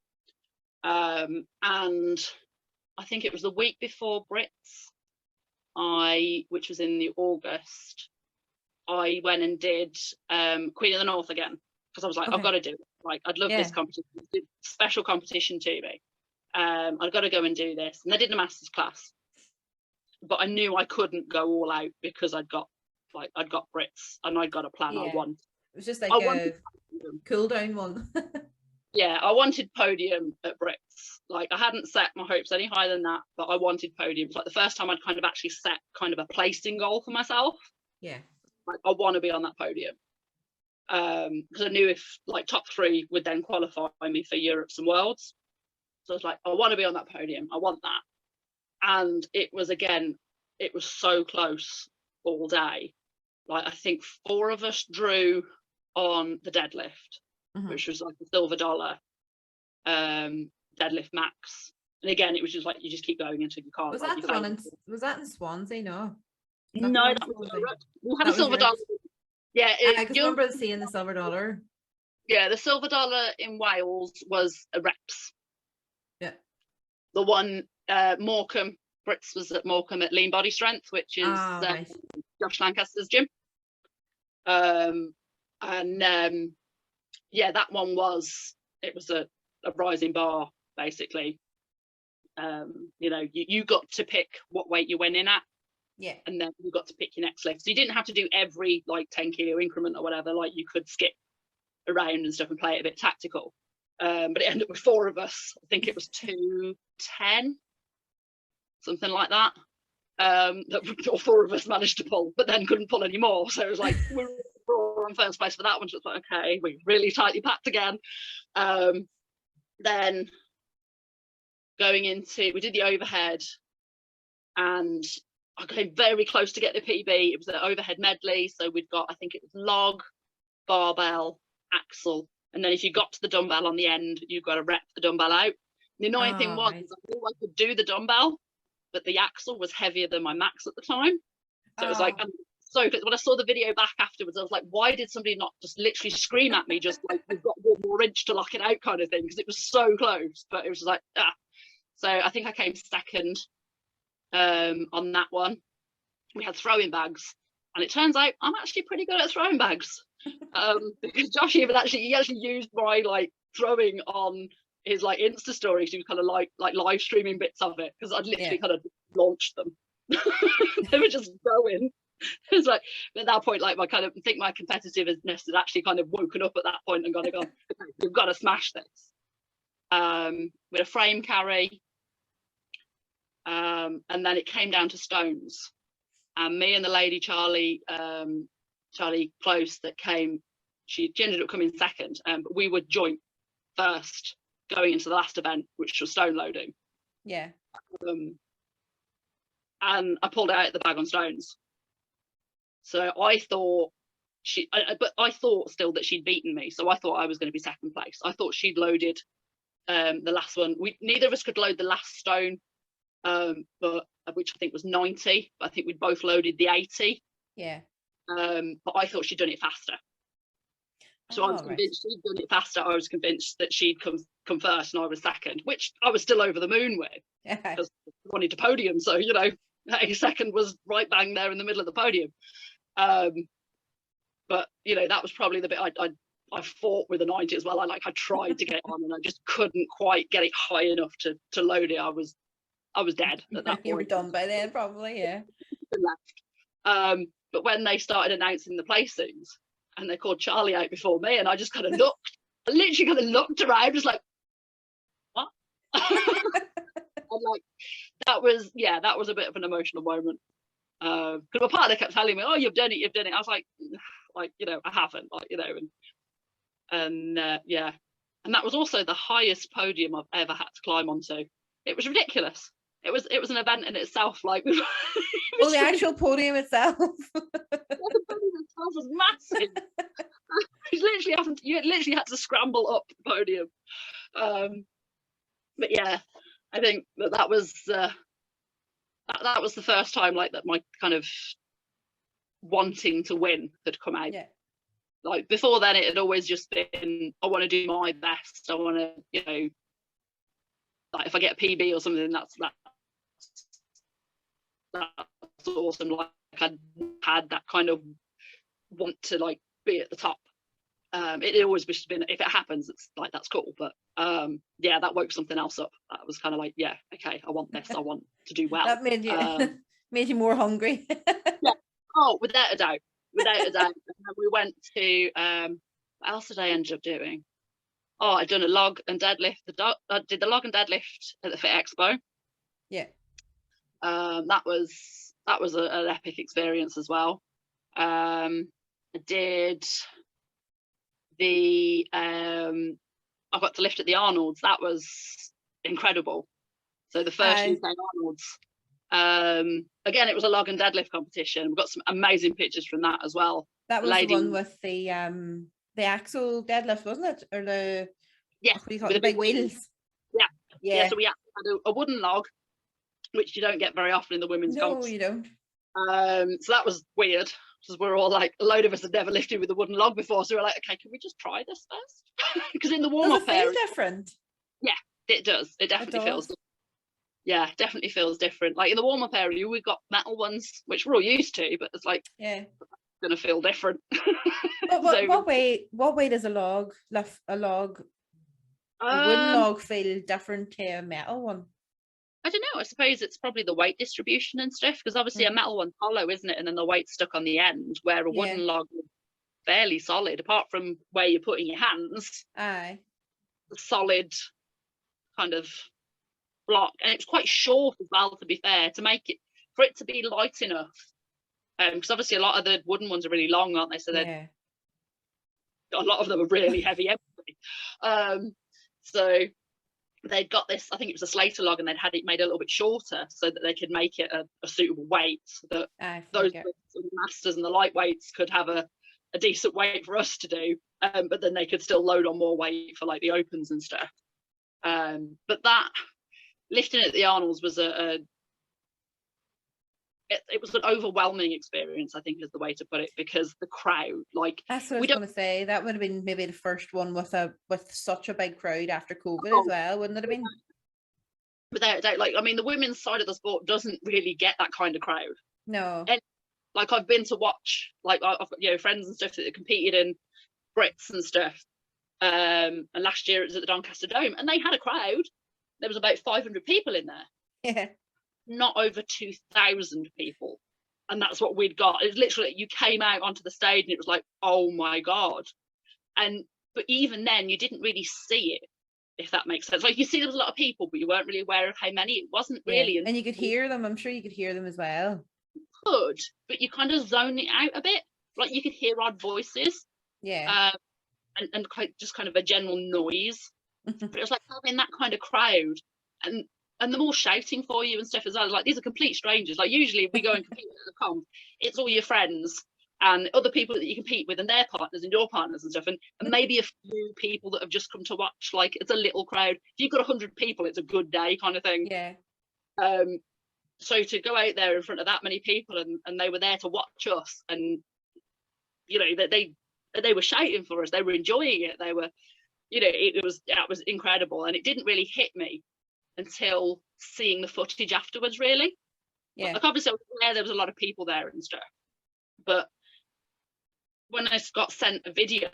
And I think it was the week before Brits, which was in the August, I went and did Queen of the North again, because I was like, I've got to do it. Like, I'd love this competition. It's a special competition to me. I've got to go and do this. And I did a master's class, but I knew I couldn't go all out because I'd got Brits and I'd got a plan. I wanted. It was just like a cool down one. Yeah, I wanted podium at Brits. Like, I hadn't set my hopes any higher than that, but I wanted podium. It was like the first time I'd kind of actually set kind of a placing goal for myself. Yeah. Like, I want to be on that podium. Because I knew if like top 3 would then qualify me for Europes and Worlds. So I was like, I want to be on that podium. I want that. And it was so close all day. Like, I think 4 of us drew on the deadlift, which was like a silver dollar deadlift max. And again, it was just like, you just keep going until you can't. Was that the one was that in Swansea? No. No, that was we had a silver dollar. Yeah, because remember seeing the silver dollar. Yeah, the silver dollar in Wales was a reps. Yeah. The one Morecambe, Brits was at Morecambe at lean body strength, which is Josh Lancaster's gym. Yeah, that one was a rising bar basically. You know, you got to pick what weight you went in at. Yeah. And then you got to pick your next lift. So you didn't have to do every like 10 kilo increment or whatever. Like, you could skip around and stuff and play it a bit tactical. But it ended up with 4 of us. I think it was 210, something like that. That all 4 of us managed to pull, but then couldn't pull anymore. So it was like, we're all in first place for that one. So it's like, okay, we really tightly packed again. Then going into, we did the overhead, and I came very close to get the PB. It was an overhead medley. So we'd got, I think it was log, barbell, axle. And then if you got to the dumbbell on the end, you've got to rep the dumbbell out. The annoying thing was, I knew I could do the dumbbell, but the axle was heavier than my max at the time. So it was like, so when I saw the video back afterwards, I was like, why did somebody not just literally scream at me, just like, we've got 1 more inch to lock it out kind of thing? Because it was so close, but it was just like, So I think I came second on that one. We had throwing bags, and it turns out I'm actually pretty good at throwing bags. Because Josh he actually used my like throwing on his like Insta stories. He was kind of like live streaming bits of it, because I'd literally kind of launched them. They were just going. It's like, at that point, like, I think my competitiveness had actually kind of woken up at that point and gone, okay, we've got to smash this. With a frame carry, and then it came down to stones. And me and the lady Charlie Close that came, she ended up coming second, but we were joint first going into the last event, which was stone loading. Yeah. And I pulled it out of the bag on stones. So I thought but I thought still that she'd beaten me. So I thought I was going to be second place. I thought she'd loaded the last one. Neither of us could load the last stone, but which I think was 90. But I think we'd both loaded the 80. Yeah. But I thought she'd done it faster. So I was convinced she'd done it faster. I was convinced that she'd come first and I was second, which I was still over the moon with, because I wanted to podium. So, you know, a second was right bang there in the middle of the podium. But, you know, that was probably the bit I fought with the 90 as well. I tried to get on and I just couldn't quite get it high enough to load it. I was dead at that point. You were done by then, probably, yeah. Left. But when they started announcing the placings and they called Charlie out before me, and I just kind of looked, I literally kind of looked around, just like, what? And like that was a bit of an emotional moment. Because my partner kept telling me, "Oh, you've done it." I was like, I haven't, and that was also the highest podium I've ever had to climb onto. It was ridiculous. It was an event in itself. Like, the actual podium itself. The podium itself was massive. You literally had to scramble up the podium. But yeah, I think that was that was the first time like that my kind of wanting to win had come out. Yeah. Like before then, it had always just been, I want to do my best. I want to, like if I get a PB or something, that's awesome. Like I had that kind of want to like be at the top. It had always just been, if it happens, it's like that's cool. But that woke something else up. That was kind of like, yeah, okay, I want this. I want to do well. That made you made you more hungry. Yeah. Oh, without a doubt. And then we went to what else did I end up doing? Oh, I'd done a log and deadlift. I did the log and deadlift at the Fit Expo. Yeah. That was an epic experience as well. I did I got to lift at the Arnold's. That was incredible. So the first UK Arnold's. Again, it was a log and deadlift competition. We've got some amazing pictures from that as well. That was the one with the axle deadlift, wasn't it? Or what do you call it? The big wheels. Yeah. So we had a wooden log, which you don't get very often in the women's comps. No, you don't. So that was weird, because we're all like, a load of us had never lifted with a wooden log before, so we're like, okay, can we just try this first? Because in the warm-up area, does it feel different? Yeah, it does. It definitely feels different. Yeah, definitely feels different. Like in the warm-up area, we've got metal ones, which we're all used to, but it's like, yeah, gonna feel different. What way does a wooden log feel different to a metal one? I don't know. I suppose it's probably the weight distribution and stuff, because obviously a metal one's hollow, isn't it? And then the weight's stuck on the end, where a wooden log is fairly solid, apart from where you're putting your hands. Aye. A solid kind of block, and it's quite short as well, to be fair, for it to be light enough. Because obviously a lot of the wooden ones are really long, aren't they? So a lot of them are really heavy. So they'd got this, I think it was a Slater log, and they'd had it made a little bit shorter so that they could make it a suitable weight, so that those masters and the lightweights could have a decent weight for us to do, but then they could still load on more weight for like the opens and stuff. But that lifting at the Arnold's was it was an overwhelming experience, I think is the way to put it, because the crowd, like, that's what I was going to say. That would have been maybe the first one with such a big crowd after COVID as well, wouldn't it have been? Without a doubt. Like, I mean, the women's side of the sport doesn't really get that kind of crowd. No. And like, I've been to watch, like, I've got friends and stuff that competed in Brits and stuff. And last year it was at the Doncaster Dome, and they had a crowd. There was about 500 people in there. Yeah. Not over 2,000 people, and that's what we'd got. It was literally, you came out onto the stage and it was like, oh my god. But even then, you didn't really see it, if that makes sense. Like, you see there was a lot of people, but you weren't really aware of how many. It wasn't really. And you could hear them. I'm sure you could hear them as well. Could, but you kind of zone it out a bit. Like, you could hear odd voices. Yeah. And just kind of a general noise. But it was like having that kind of crowd, and them all shouting for you and stuff as well. Like, these are complete strangers. Like, usually if we go and compete at a comp, it's all your friends and other people that you compete with and their partners and your partners and stuff, and maybe a few people that have just come to watch. Like, it's a little crowd. If you've got 100 people, it's a good day kind of thing. Yeah. So to go out there in front of that many people, and they were there to watch us, and they were shouting for us, they were enjoying it, they were, it was incredible. And it didn't really hit me until seeing the footage afterwards, really. Yeah. Like, obviously there was a lot of people there and stuff, but when I got sent a video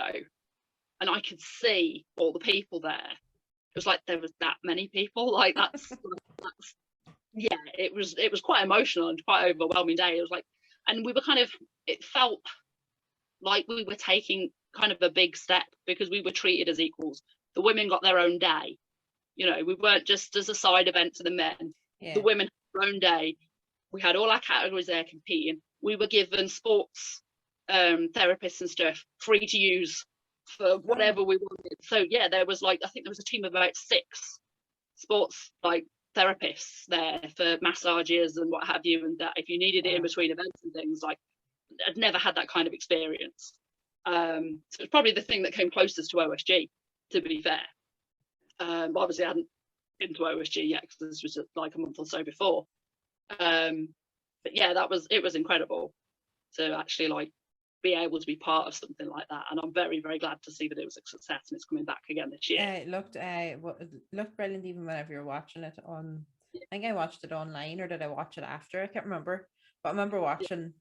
and I could see all the people there, it was like there was that many people. Like, that's yeah, it was quite emotional and quite overwhelming day. It was like, and we were it felt like we were taking kind of a big step, because we were treated as equals. The women got their own day, You know, we weren't just as a side event to the men. The women had their own day. We had all our categories there competing. We were given sports therapists and stuff free to use for whatever we wanted. So yeah, there was like, I think there was a team of about 6 sports like therapists there for massages and what have you, and that if you needed it in between events and things, like I'd never had that kind of experience. So it's probably the thing that came closest to OSG, to be fair. But obviously I hadn't been to OSG yet because this was like a month or so before. But yeah, it was incredible to actually like be able to be part of something like that, and I'm very, very glad to see that it was a success and it's coming back again this year. It looked brilliant even whenever you're watching it on. I think I watched it online, or did I watch it after? I can't remember, but I remember watching.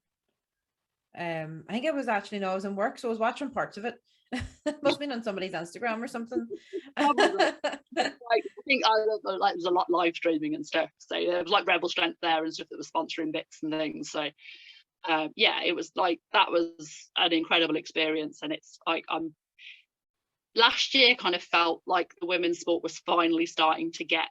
I think it was actually, no, I was in work, so I was watching parts of it. It must have been on somebody's Instagram or something. Like, I think like there was a lot live streaming and stuff, so there was like Rebel Strength there and stuff that was sponsoring bits and things. So yeah, it was like, that was an incredible experience. And it's like, last year kind of felt like the women's sport was finally starting to get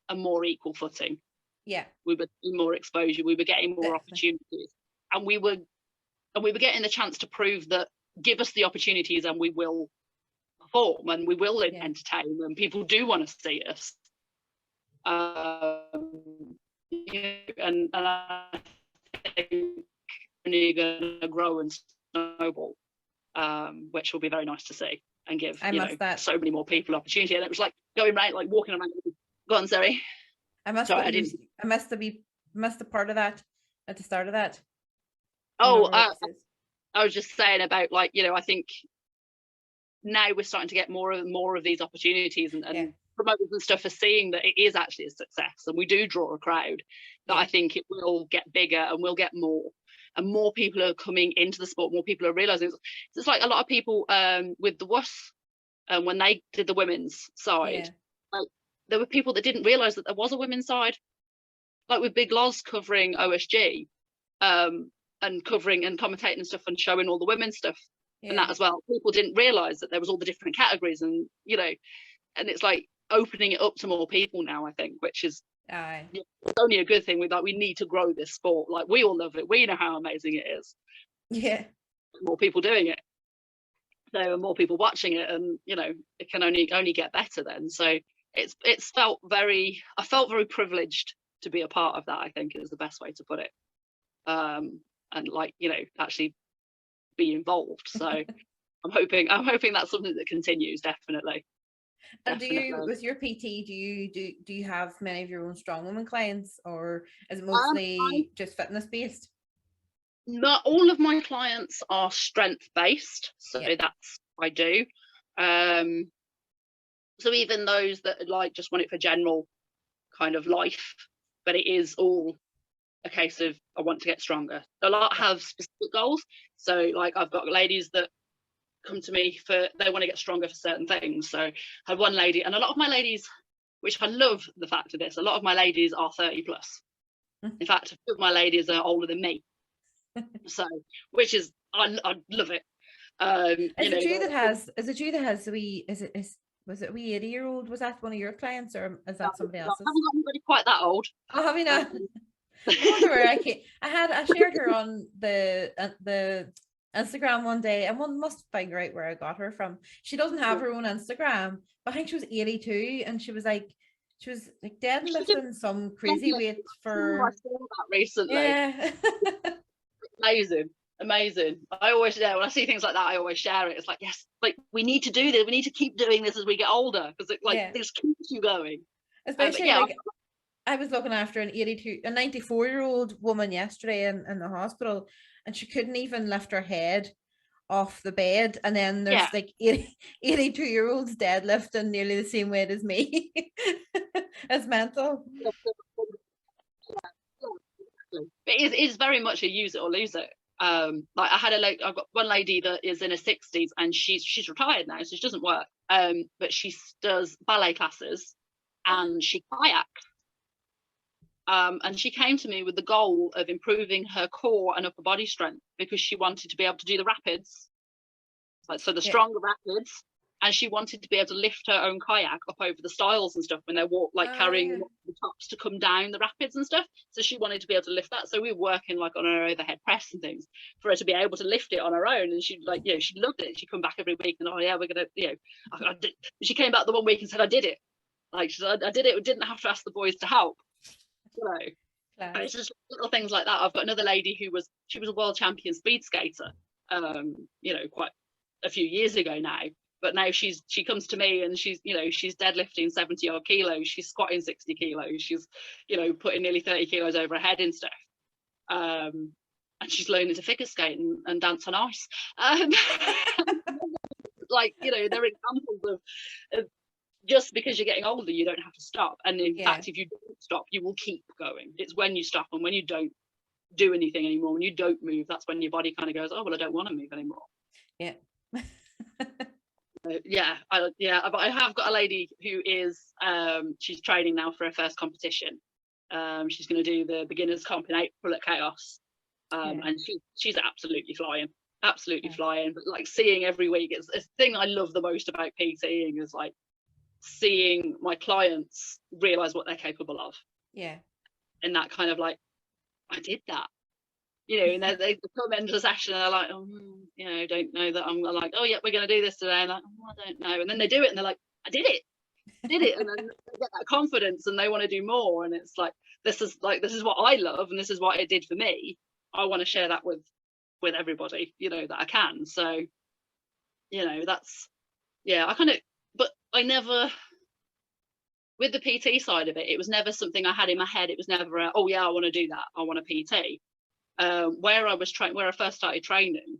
a more equal footing. Yeah, we were getting more exposure, we were getting more opportunities, and we were getting the chance to prove that, give us the opportunities and we will perform and we will entertain, and people do want to see us. And I think we're going to grow and snowball, which will be very nice to see and give so many more people opportunity. And it was like going around, like walking around. Go on, sorry. I must have part of that at the start of that. Oh, I was just saying about, like, you know, I think now we're starting to get more and more of these opportunities, and promoters and stuff are seeing that it is actually a success, and we do draw a crowd that I think it will get bigger and we'll get more, and more people are coming into the sport. More people are realizing it's like a lot of people with the WHEA, when they did the women's side, like, there were people that didn't realize that there was a women's side, like with Big Loz covering OSG, and covering and commentating and stuff and showing all the women's stuff and that as well. People didn't realize that there was all the different categories, and you know, and it's like opening it up to more people now, I think, which is it's only a good thing. We need to grow this sport. Like, we all love it, we know how amazing it is. More people doing it, there are more people watching it, and you know, it can only get better then. So I felt very privileged to be a part of that, I think, is the best way to put it. And like, you know, actually be involved. So I'm hoping that's something that continues, definitely. And do you, with your PT, do you have many of your own strong women clients, or is it mostly just fitness based? Not all of my clients are strength based, so that's what I do. So even those that like just want it for general kind of life, but it is all a case of, I want to get stronger. A lot have specific goals. So like, I've got ladies that come to me for, they want to get stronger for certain things. So I had one lady, and a lot of my ladies, which I love the fact of this, a lot of my ladies are 30 plus. In fact, a few of my ladies are older than me. So, which is, I love it. Is it you that has was it a wee 80-year-old? Was that one of your clients, or is that somebody else's? I haven't got anybody quite that old. Oh, have you not? I wonder where I shared her on the Instagram one day, and one must figure out where I got her from. She doesn't have her own Instagram, but I think she was 82, and she was like deadlifting some crazy weight for. I saw that recently. Amazing. I always when I see things like that, I always share it. It's like, yes, like, we need to do this. We need to keep doing this as we get older, because it this keeps you going. Especially I was looking after a 94-year-old woman yesterday in the hospital, and she couldn't even lift her head off the bed. And then there's like 82-year-olds deadlifting nearly the same weight as me. It's mental. It is very much a use it or lose it. Like, I've got one lady that is in her 60s, and she's retired now, so she doesn't work. But she does ballet classes, and she kayaks. And she came to me with the goal of improving her core and upper body strength, because she wanted to be able to do the rapids, like, so the stronger rapids, and she wanted to be able to lift her own kayak up over the stiles and stuff when they walk, like carrying the tops to come down the rapids and stuff. So she wanted to be able to lift that. So we were working like on her overhead press and things for her to be able to lift it on her own. And she like, you know, she loved it. She'd come back every week and, oh yeah, we're gonna, you know, I did. She came back the one week and said, I did it. Like she said, I did it. We didn't have to ask the boys to help. You know, it's just little things like that. I've got another lady she was a world champion speed skater. You know, quite a few years ago now. But now she comes to me and she's, you know, she's deadlifting 70 odd kilos, she's squatting 60 kilos, she's, you know, putting nearly 30 kilos over her head and stuff. And she's learning to figure skate and dance on ice. Like, you know, they're examples of just because you're getting older, you don't have to stop. And in fact, if you don't stop, you will keep going. It's when you stop and when you don't do anything anymore, when you don't move, that's when your body kind of goes, oh, well, I don't want to move anymore. Yeah. But I have got a lady who is she's training now for her first competition. She's going to do the beginners comp in April at Chaos, and she's absolutely flying, but like seeing every week, it's the thing I love the most about PTing is like seeing my clients realize what they're capable of, and that kind of like, I did that, you know, and they come into the session and they're like, oh, you know, don't know that I'm like, oh yeah, we're going to do this today. And like, oh, I don't know. And then they do it and they're like, I did it. And then they get that confidence and they want to do more. And it's like, this is what I love. And this is what it did for me. I want to share that with everybody, you know, that I can. So, you know, that's, but I never, with the PT side of it, it was never something I had in my head. It was never, oh yeah, I want to do that. I want a PT. Where I first started training,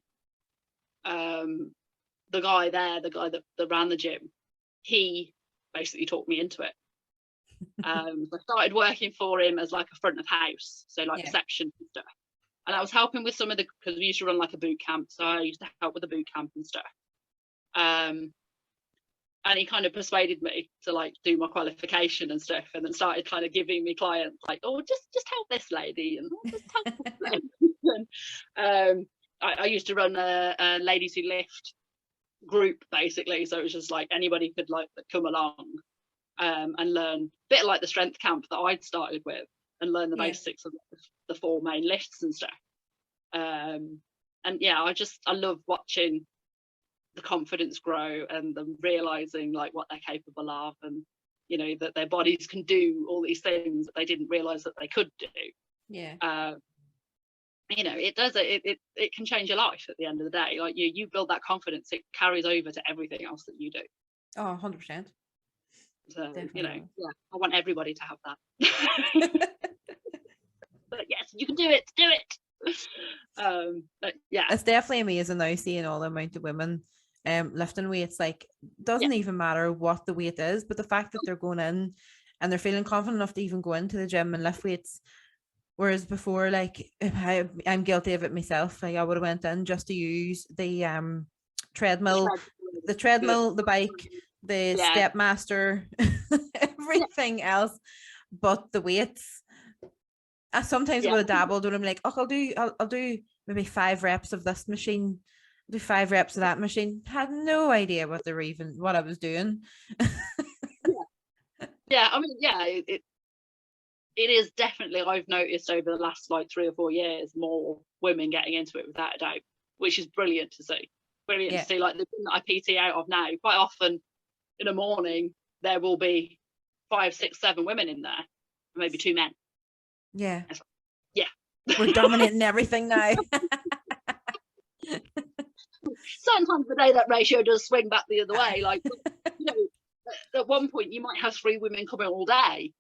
the guy that ran the gym, he basically talked me into it. I started working for him as like a front of house, so like reception and stuff. And I was helping with some of because we used to run like a boot camp, so I used to help with the boot camp and stuff. And he kind of persuaded me to like do my qualification and stuff, and then started kind of giving me clients like, oh, just help this lady and just help this lady. And, I used to run a ladies who lift group basically, so it was just like anybody could like come along and learn a bit like the strength camp that I'd started with, and learn the basics of the 4 main lifts and stuff. And I love watching the confidence grow and them realizing like what they're capable of, and you know that their bodies can do all these things that they didn't realize that they could do. You know, it does it can change your life at the end of the day. Like you build that confidence, it carries over to everything else that you do. 100%. So definitely. You know, I want everybody to have that. But yes, you can do it. But yeah, it's definitely amazing now seeing all the amount of women lifting weights. Like, doesn't even matter what the weight is, but the fact that they're going in and they're feeling confident enough to even go into the gym and lift weights, whereas before, like I'm guilty of it myself, like I would have went in just to use the treadmill, the bike, the Stepmaster, everything else but the weights. I sometimes would have dabbled when I'm like, oh, I'll do maybe 5 reps of this machine, do 5 reps of that machine. Had no idea what I was doing. I mean, it is definitely, I've noticed over the last like 3 or 4 years, more women getting into it without a doubt, which is brilliant to see. To see, like the thing that I PT out of now, quite often in the morning there will be 5, 6, 7 women in there, maybe 2 men. Yeah. We're dominating everything now. Sometimes the day that ratio does swing back the other way. Like, you know, at one point you might have 3 women coming all day,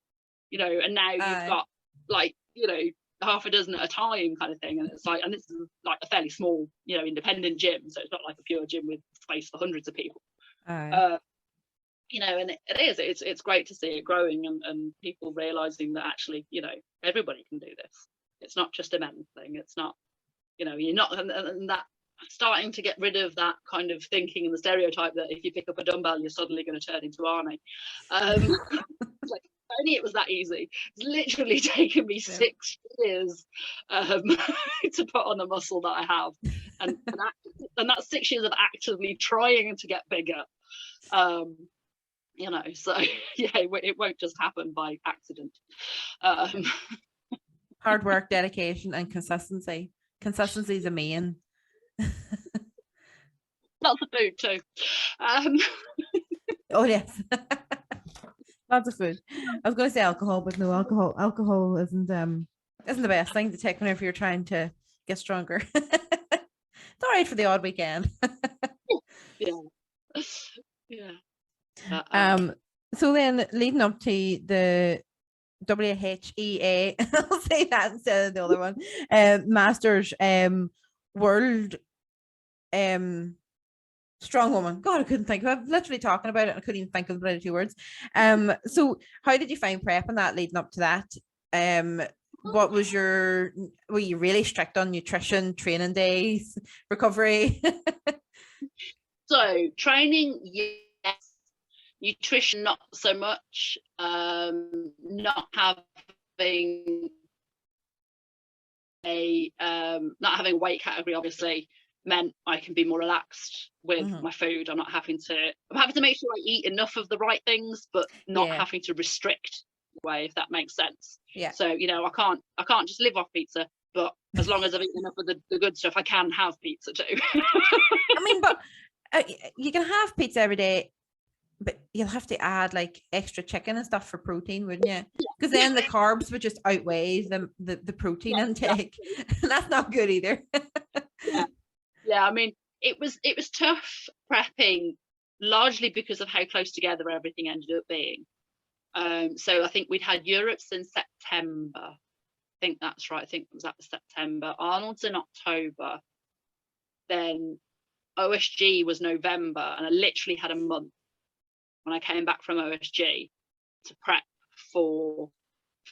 you know, and now you've got like, you know, half a dozen at a time kind of thing. And it's like, and this is like a fairly small, you know, independent gym, so it's not like a pure gym with space for hundreds of people. You know, and it's great to see it growing and people realizing that actually, you know, everybody can do this. It's not just a men thing. It's not, you know, you're not, and that starting to get rid of that kind of thinking and the stereotype that if you pick up a dumbbell, you're suddenly going to turn into Arnie. Like, only it was that easy. It's literally taken me 6 years to put on the muscle that I have, and that's 6 years of actively trying to get bigger. You know, so yeah, it won't just happen by accident. Hard work, dedication, and consistency. Consistency is the main. Lots of food too. Oh yes. Lots of food. I was going to say alcohol, but no alcohol. Alcohol isn't the best thing to take whenever you're trying to get stronger. It's all right for the odd weekend. Yeah. Yeah. So then leading up to the WHEA, I'll say that instead of the other one, Masters World Strong Woman. God, I couldn't think of it. I'm literally talking about it and I couldn't even think of the 2 words. So how did you find prepping that leading up to that? What was were you really strict on nutrition, training days, recovery? So training, yes. Nutrition, not so much. Not having a weight category, obviously, meant I can be more relaxed with my food. I'm having to make sure I eat enough of the right things, but not having to restrict the way, if that makes sense. Yeah. So, you know, I can't just live off pizza, but as long as I've eaten enough of the good stuff, I can have pizza too. I mean, but you can have pizza every day, but you'll have to add like extra chicken and stuff for protein, wouldn't you? Because then the carbs would just outweigh the protein intake. And that's not good either. Yeah, I mean, it was tough prepping, largely because of how close together everything ended up being. So I think we'd had Europe's in September. I think that's right. I think it was that September. Arnold's in October. Then OSG was November, and I literally had a month when I came back from OSG to prep for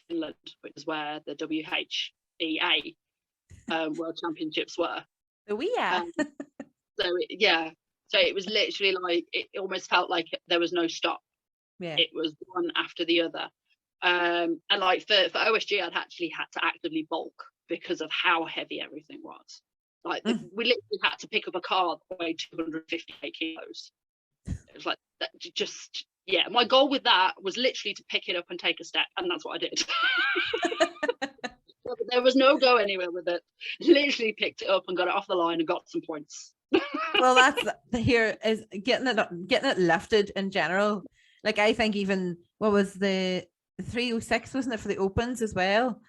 Finland, which is where the WHEA World Championships were. The WHEA. So it was literally like, it almost felt like there was no stop. Yeah. It was one after the other. And like for OSG, I'd actually had to actively bulk because of how heavy everything was. Like we literally had to pick up a car that weighed 258 kilos. It was like that, just, yeah. My goal with that was literally to pick it up and take a step, and that's what I did. There was no go anywhere with it. Literally picked it up and got it off the line and got some points. Well, that's here is getting it lifted in general. Like I think even what was the 306, wasn't it, for the opens as well?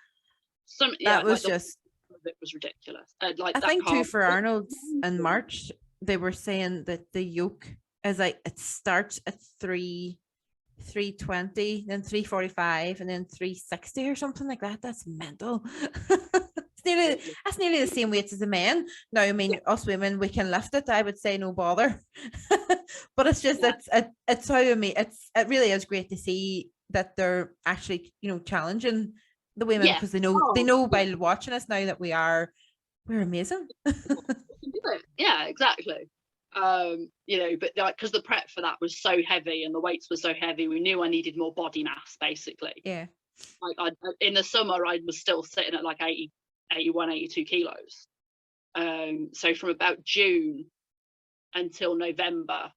That was like just, it was ridiculous. Like I think too for Arnold's in March, they were saying that the yoke is like it starts at 320, then 345, and then 360 or something like that. That's mental. That's nearly the same weights as the men. Now, I mean, us women, we can lift it. I would say no bother. But it's just it's how I mean, it really is great to see that they're actually, you know, challenging the women, because they know by watching us now that we're amazing. Yeah, exactly. You know, but like, because the prep for that was so heavy and the weights were so heavy, we knew I needed more body mass, basically. Yeah. Like in the summer, I was still sitting at like 81, 82 kilos. So from about June until November,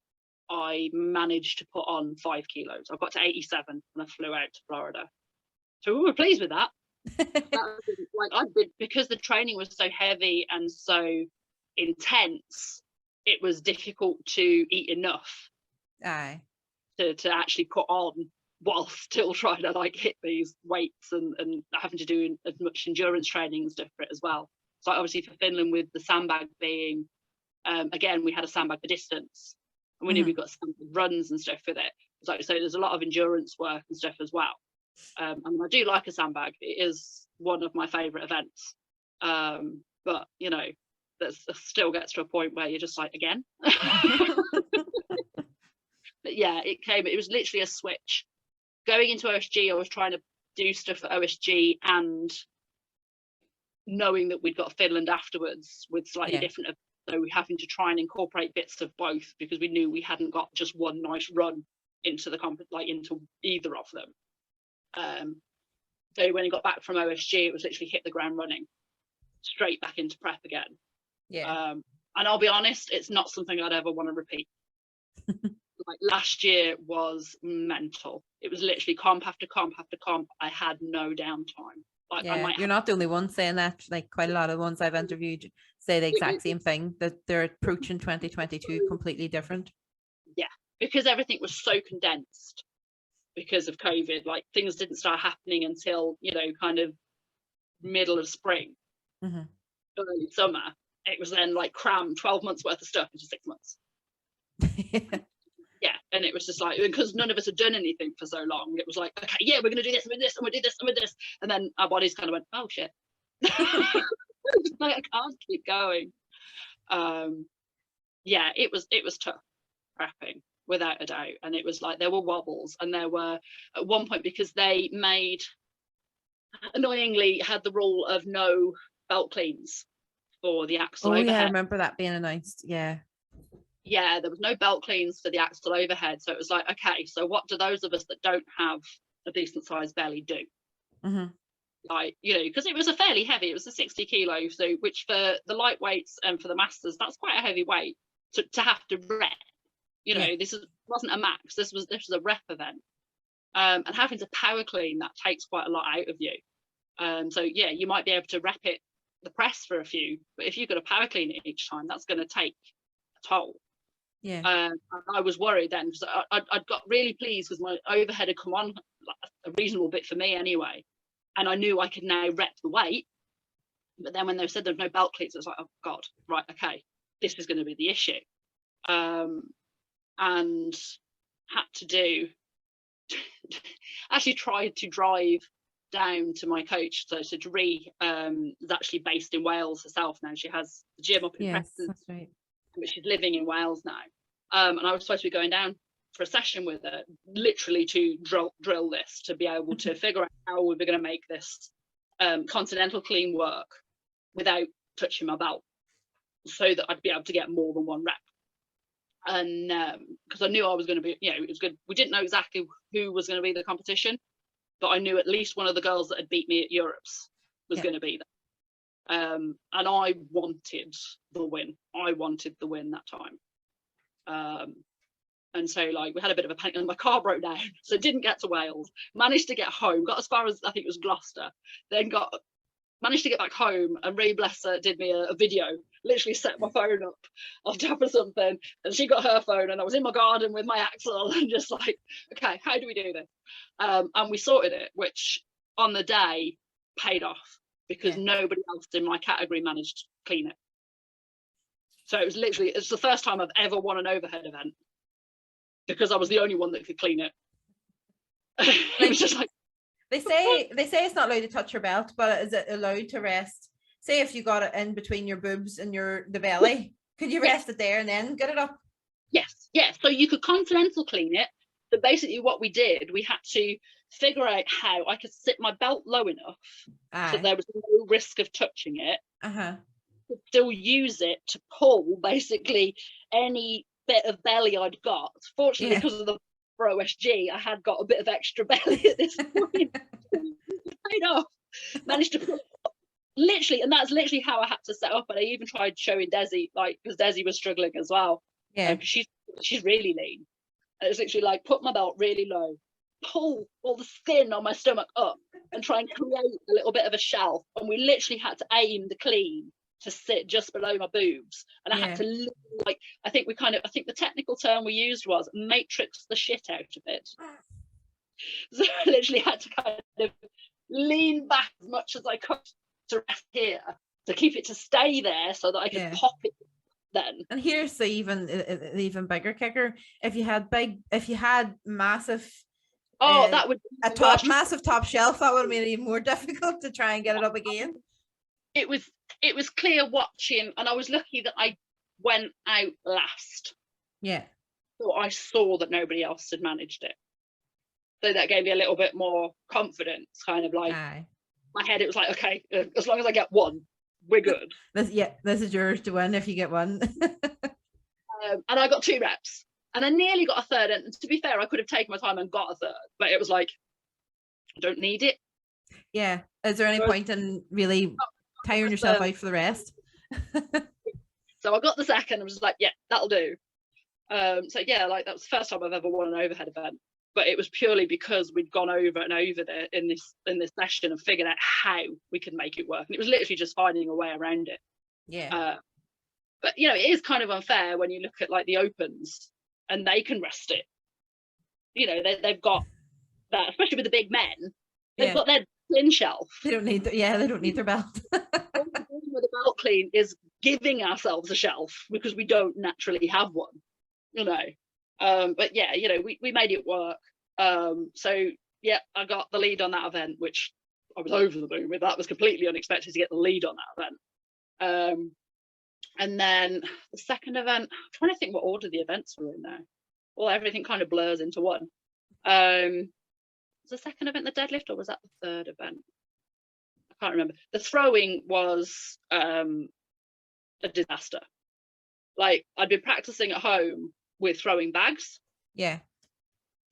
I managed to put on 5 kilos. I got to 87 when I flew out to Florida. So we were pleased with that. Because the training was so heavy and so intense, it was difficult to eat enough to actually put on while still trying to like hit these weights and having to do as much endurance training and stuff for it as well. So obviously for Finland, with the sandbag being, again, we had a sandbag for distance, and we knew we got some runs and stuff with it. So there's a lot of endurance work and stuff as well. And I do like a sandbag. It is one of my favourite events. But you know, that still gets to a point where you're just like, again. But yeah, it was literally a switch. Going into OSG, I was trying to do stuff for OSG and knowing that we'd got Finland afterwards with slightly different, so we're having to try and incorporate bits of both, because we knew we hadn't got just one nice run into the into either of them. So when I got back from OSG, it was literally hit the ground running, straight back into prep again. And I'll be honest, it's not something I'd ever want to repeat. Like last year was mental. It was literally comp after comp after comp. I had no downtime. Like I Yeah, might you're not the only one saying that. Like quite a lot of the ones I've interviewed say the exact same thing, that they're approaching 2022 completely different. Yeah, because everything was so condensed because of COVID. Like things didn't start happening until, you know, kind of middle of spring, early summer. It was then like cram 12 months worth of stuff into 6 months. Yeah, and it was just like, because none of us had done anything for so long, it was like, okay, yeah, we're gonna do this, and this, and we'll do this, and with this, and then our bodies kind of went, oh shit. Like I can't keep going. Yeah, it was tough prepping, without a doubt. And it was like there were wobbles, and there were at one point, because they made, annoyingly, had the rule of no belt cleans for the axle overhead. Yeah, I remember that being announced. Yeah, there was no belt cleans for the axle overhead. So it was like, okay, so what do those of us that don't have a decent sized belly do? Like, you know, because it was a fairly heavy, it was a 60 kilo, so which for the lightweights and for the masters, that's quite a heavy weight to have to rep. You know, this wasn't a max, this was a rep event. And having to power clean, that takes quite a lot out of you. So yeah, you might be able to rep it, the press, for a few, but if you've got to power clean it each time, that's going to take a toll. Yeah. And I was worried then, because I'd got really pleased because my overhead had come on a reasonable bit for me anyway, and I knew I could now rep the weight. But then when they said there's no belt cleats, I was like, oh god, right, okay, this is going to be the issue. And had to do actually tried to drive down to my coach. So WHEA is actually based in Wales herself now. She has the gym up in Preston, that's right, but she's living in Wales now. And I was supposed to be going down for a session with her, literally to drill this, to be able to figure out how we were going to make this continental clean work without touching my belt, so that I'd be able to get more than one rep. And because I knew I was going to be, you know, it was good. We didn't know exactly who was going to be the competition, but I knew at least one of the girls that had beat me at Europe's was going to be there. And I wanted the win. I wanted the win that time. And so, like, we had a bit of a panic, and my car broke down, so didn't get to Wales. Managed to get home, got as far as, I think it was Gloucester, then managed to get back home, and Ray, bless her, did me a video, literally set my phone up on top of something, and she got her phone, and I was in my garden with my axle, and just like, okay, how do we do this? And we sorted it, which on the day paid off, because nobody else in my category managed to clean it. So it was literally, it's the first time I've ever won an overhead event, because I was the only one that could clean it. It was just like, they say it's not allowed to touch your belt, but is it allowed to rest? Say if you got it in between your boobs and the belly, could you rest it there and then get it up? Yes. So you could continental clean it. But basically what we did, we had to figure out how I could sit my belt low enough so there was no risk of touching it. Could still use it to pull basically any bit of belly I'd got. Fortunately, because of the Pro SG, I had got a bit of extra belly at this point. Paid off. Managed to pull literally, and that's literally how I had to set up. And I even tried showing Desi, like, because Desi was struggling as well. Yeah, she's really lean. And it's literally like, put my belt really low, pull all the skin on my stomach up, and try and create a little bit of a shelf. And we literally had to aim the clean to sit just below my boobs, and I had to, like, I think the technical term we used was matrix the shit out of it. So I literally had to kind of lean back as much as I could to rest here, to keep it to stay there, so that I could pop it then. And here's the even bigger kicker: if you had massive, that would massive top shelf, that would have made it even more difficult to try and get it up again. It was clear watching, and I was lucky that I went out last. Yeah. So I saw that nobody else had managed it. So that gave me a little bit more confidence, kind of like, my head, it was like, okay, as long as I get one, we're good. This is yours to win if you get one. And I got 2 reps, and I nearly got a third. And to be fair, I could have taken my time and got a third, but it was like, I don't need it. Yeah. Is there any point in really tiring yourself out for the rest? So I got the second. I was just like, yeah, that'll do. So yeah, like that was the first time I've ever won an overhead event, but it was purely because we'd gone over and over there in this session and figured out how we could make it work, and it was literally just finding a way around it. Yeah. But you know, it is kind of unfair when you look at like the opens and they can rest it. You know, they've got that, especially with the big men. They've got their clean shelf. They don't need they don't need their belt. With the belt clean is giving ourselves a shelf because we don't naturally have one, you know. But yeah, you know, we made it work. So yeah, I got the lead on that event, which I was over the moon with. That was completely unexpected to get the lead on that event. And then the second event, I'm trying to think what order the events were in now. Well, everything kind of blurs into one. Was the second event the deadlift, or was that the third event? I can't remember. The throwing was a disaster. Like, I'd been practicing at home with throwing bags. Yeah.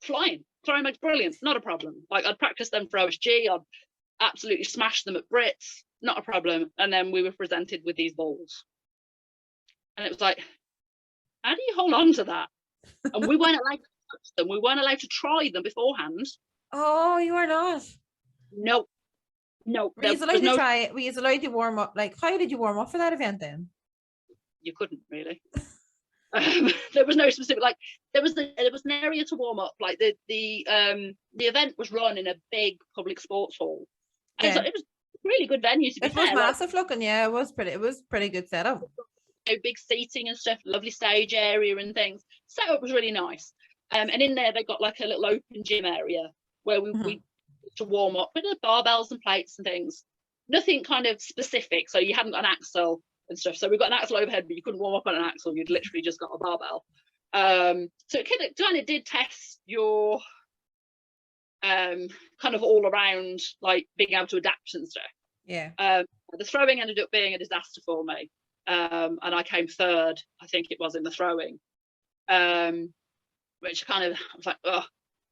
Throwing bags, brilliant, not a problem. Like, I'd practiced them for OSG, I'd absolutely smashed them at Brits, not a problem. And then we were presented with these balls. And it was like, how do you hold on to that? And we weren't allowed to touch them. We weren't allowed to try them beforehand. Oh, you are not? No. Were you allowed to try it? Were you allowed to warm up? Like, how did you warm up for that event then? You couldn't really. There was no specific, like, there was an area to warm up. Like the event was run in a big public sports hall. And it was a really good venue to be fair. It was massive looking, yeah. It was pretty good setup. Big seating and stuff, lovely stage area and things. Setup was really nice. And in there they got like a little open gym area where we to warm up with the barbells and plates and things. Nothing kind of specific. So you hadn't got an axle and stuff. So we've got an axle overhead, but you couldn't warm up on an axle. You'd literally just got a barbell. So it kind of did test your kind of all around, like being able to adapt and stuff. Yeah. The throwing ended up being a disaster for me. And I came third, I think it was, in the throwing. Which kind of, I was like, oh,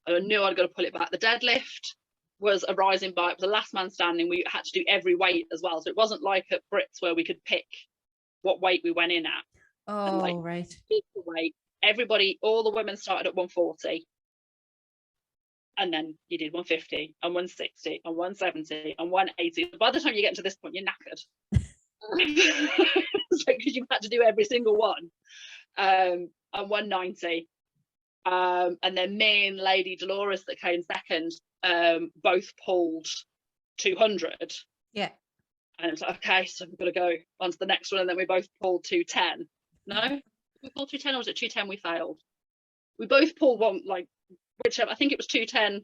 I knew I'd got to pull it back. The deadlift was a rising bar. It was the last man standing. We had to do every weight as well. So it wasn't like at Brits where we could pick what weight we went in at. Oh, like, right. Pick the weight. Everybody, all the women started at 140. And then you did 150 and 160 and 170 and 180. By the time you get to this point, you're knackered. Because you've had to do every single one. And 190. And then me and Lady Dolores that came second both pulled 200. Yeah. And it was like, okay, so we've got to go on to the next one. And then we both pulled 210. No? We pulled 210, or was it 210 we failed? We both pulled one, like, whichever. I think it was 210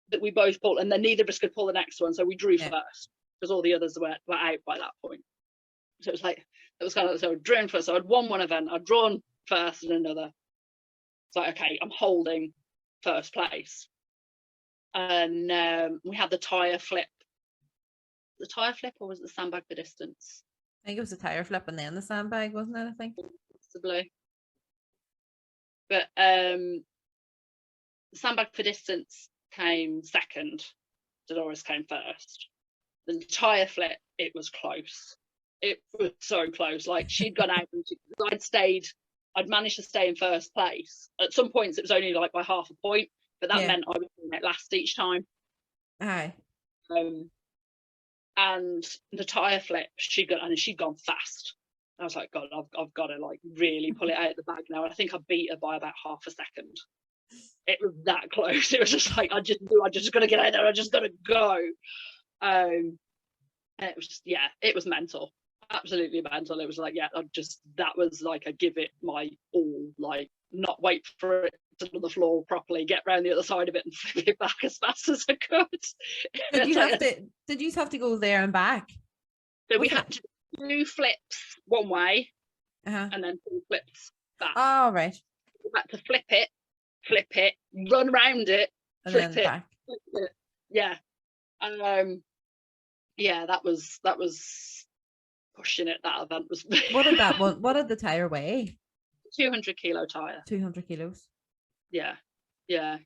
that we both pulled, and then neither of us could pull the next one. So we drew first because all the others were out by that point. So it was like, it was kind of, so drawn first. So I'd won one event, I'd drawn first in another. It's like, okay, I'm holding first place. And we had the tyre flip. The tyre flip, or was it the sandbag for distance? I think it was the tyre flip and then the sandbag, wasn't it? I think. Possibly. But the sandbag for distance came second. Dolores came first. The tyre flip, it was close. It was so close. Like, she'd gone out and I'd managed to stay in first place. At some points it was only like by half a point, but that meant I was in last each time. Aye. And the tyre flip, she'd gone fast. I was like, God, I've got to like really pull it out of the bag now. And I think I beat her by about half a second. It was that close. It was just like, I just knew I just got to get out there. I just got to go. And it was just, it was mental. Absolutely mental. It was like, that was like a give it my all, like not wait for it to the floor properly, get around the other side of it and flip it back as fast as I could. Did you have to go there and back? So we had to do flips one way and then 2 flips back. Oh, right. We had to flip it, run around it, and flip then it, back. flip it. Yeah. That was pushing it. That event was. What did the tire weigh? 200 kilo tire. 200 kilos. Yeah.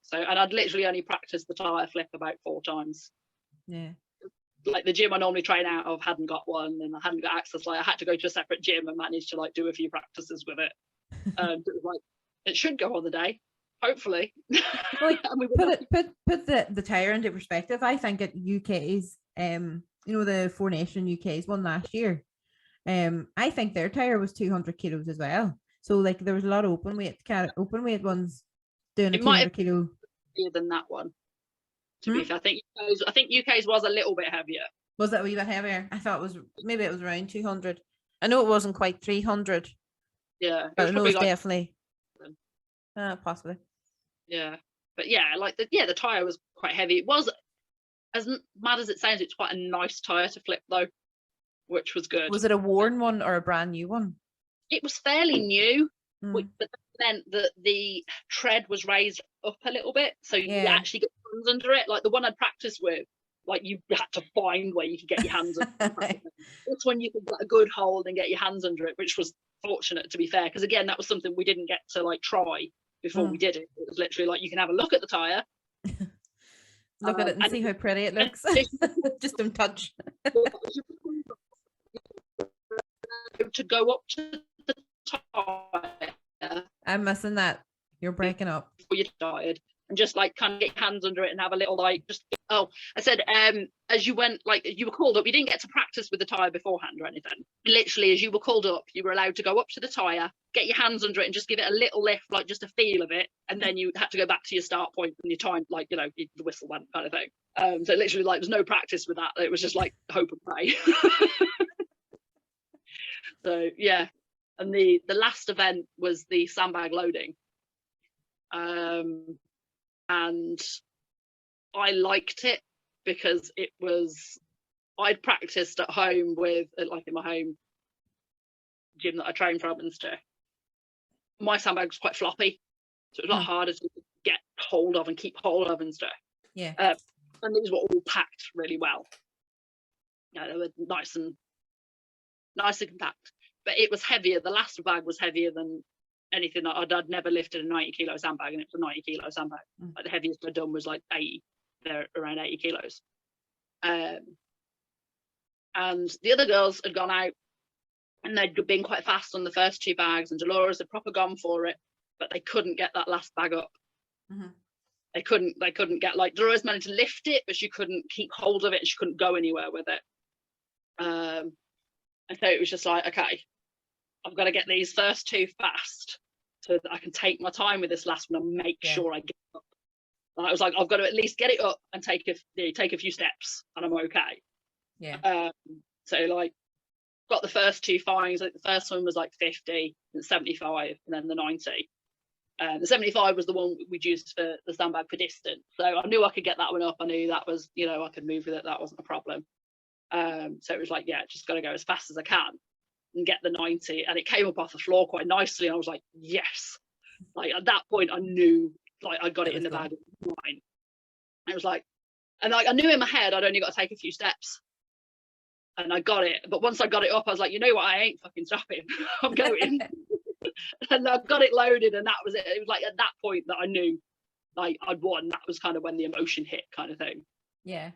So, and I'd literally only practiced the tire flip about 4 times. Yeah. Like the gym I normally train out of hadn't got one, and I hadn't got access. Like I had to go to a separate gym and manage to like do a few practices with it. It was like, it should go on the day, hopefully. Like, And we were put lucky. put the tire into perspective. I think at UK's, the Four Nation UK's one last year. I think their tire was 200 kilos as well. So like there was a lot of open weight ones doing a It might 200 have kilo. been heavier than that one. To be fair, I think UK's was a little bit heavier. Was that a wee bit heavier? I thought maybe it was around 200. I know it wasn't quite 300. Yeah, But I know it's like, definitely possibly. Yeah, but yeah, like the tire was quite heavy. It was, as mad as it sounds, it's quite a nice tire to flip though, which was good. Was it a worn one or a brand new one? It was fairly new, but then the tread was raised up a little bit, so you actually get hands under it. Like the one I'd practiced with, like you had to find where you could get your hands under it. This one you could get a good hold and get your hands under it, which was fortunate, to be fair, because again, that was something we didn't get to like try before we did it. It was literally like, you can have a look at the tire, look at it and see how pretty it looks. Just don't touch. To go up to the tire. I'm missing that. You're breaking up. Before you started, and just like kind of get your hands under it and have a little like just. Oh, I said, as you went, like you were called up, you didn't get to practice with the tire beforehand or anything. Literally, as you were called up, you were allowed to go up to the tire, get your hands under it, and just give it a little lift, like just a feel of it, and then you had to go back to your start point and your time, like the whistle went kind of thing. So literally, like there's no practice with that. It was just like hope and pray. So yeah, and the last event was the sandbag loading, and I liked it because it was, I'd practiced at home with, like in my home gym that I trained from and stuff. My sandbag was quite floppy, so it was a lot harder to get hold of and keep hold of and stuff. Yeah. And these were all packed really well. Yeah, they were nice and compact. But it was heavier. The last bag was heavier than anything that I'd never lifted a 90 kilo sandbag, and it was a 90 kilo sandbag. Like the heaviest I'd done was like 80. They're around 80 kilos. And the other girls had gone out and they'd been quite fast on the first two bags, and Dolores had proper gone for it, but they couldn't get that last bag up. They couldn't get, like, Dolores managed to lift it, but she couldn't keep hold of it and she couldn't go anywhere with it. And so it was just like, okay, I've got to get these first two fast so that I can take my time with this last one and make sure I get up. And I was like, I've got to at least get it up and take a few steps and I'm okay. Yeah. So like got the first two fines. Like the first one was like 50 and 75 and then the 90. The 75 was the one we'd used for the sandbag for distance. So I knew I could get that one up. I knew that was, I could move with it. That wasn't a problem. So it was like, yeah, just got to go as fast as I can and get the 90. And it came up off the floor quite nicely. And I was like, yes. Like at that point, I knew, like, I got it in the bag. Mine. It was like, and like I knew in my head I'd only got to take a few steps. And I got it. But once I got it up, I was like, you know what? I ain't fucking stopping. I'm going. And I got it loaded, and that was it. It was like at that point that I knew, like, I'd won. That was kind of when the emotion hit, kind of thing. Yeah.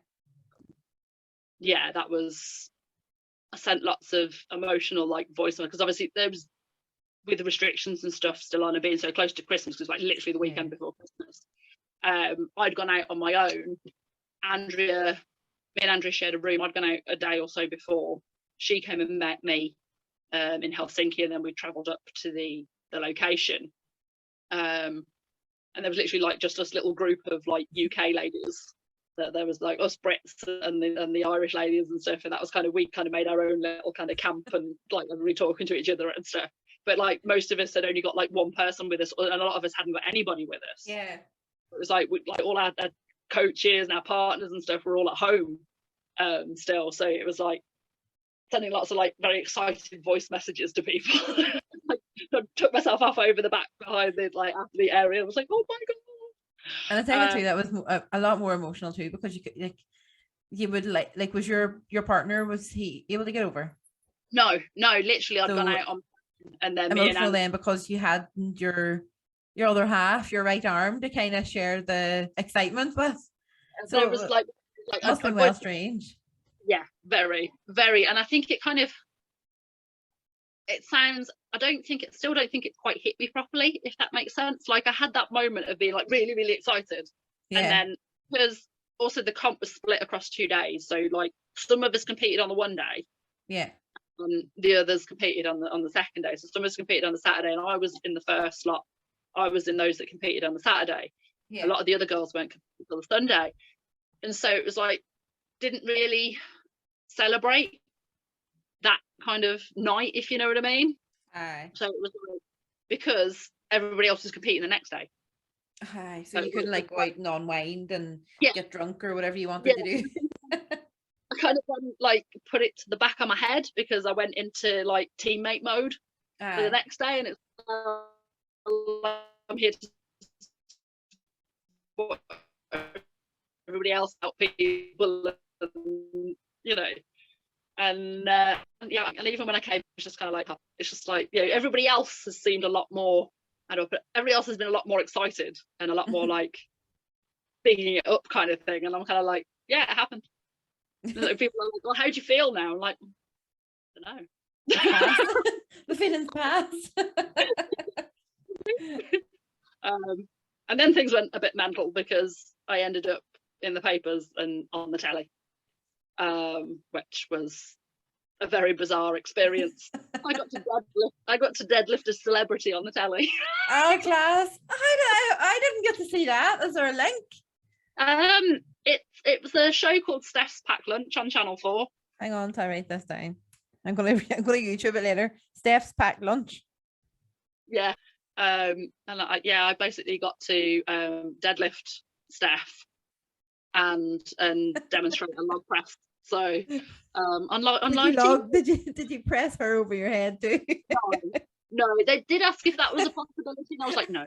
Yeah, that was. I sent lots of emotional, like, voice because obviously there was, with the restrictions and stuff still on and being so close to Christmas, because like literally the weekend before Christmas, I'd gone out on my own. Me and Andrea shared a room. I'd gone out a day or so before. She came and met me in Helsinki, and then we travelled up to the location. And there was literally like just this little group of like UK ladies. That there was like us Brits and the Irish ladies and stuff, and that was kind of, we kind of made our own little kind of camp and like really talking to each other and stuff. But like most of us had only got like one person with us, and a lot of us hadn't got anybody with us. Yeah, it was like all our coaches and our partners and stuff were all at home still, so it was like sending lots of like very excited voice messages to people. Like, I took myself off over the back behind the like after the area. I was like, oh my god. And I think too that was a lot more emotional too, because you could you would like was your partner, was he able to get over? No, literally I'd gone out on, and then emotional then because you had your other half, your right arm, to kind of share the excitement with. So it was like must be well strange. Yeah, very, very. And I think it kind of, it sounds still don't think it's quite hit me properly, if that makes sense. Like I had that moment of being like really, really excited. And then because also the comp was split across 2 days. So like some of us competed on the one day. Yeah. And the others competed on the second day. So some of us competed on the Saturday and I was in the first lot. I was in those that competed on the Saturday. Yeah. A lot of the other girls weren't competing until the Sunday. And so it was like, didn't really celebrate that kind of night, if you know what I mean. Aye. So it was like, because everybody else was competing the next day. Aye. So you couldn't like go out and unwind and get drunk or whatever you wanted to do. I kind of like put it to the back of my head because I went into like teammate mode for the next day, and it's I'm here to support everybody else, help people, you know. And and even when I came, it's just kind of like, it's just like, you know, everybody else has seemed a lot more, everybody else has been a lot more excited and a lot more like bigging it up kind of thing. And I'm kind of like, yeah, it happened. And like, people are like, well, how do you feel now? I'm like, I don't know. The feeling's passed. And then things went a bit mental because I ended up in the papers and on the telly. Which was a very bizarre experience. I got to deadlift a celebrity on the telly. Oh, class! I didn't get to see that. Is there a link? It was a show called Steph's Packed Lunch on Channel 4. Hang on, I write this down. I'm gonna YouTube it later. Steph's Packed Lunch. Yeah. And I basically got to deadlift Steph and demonstrate a log press. So did you press her over your head too? No, they did ask if that was a possibility, and I was like, no,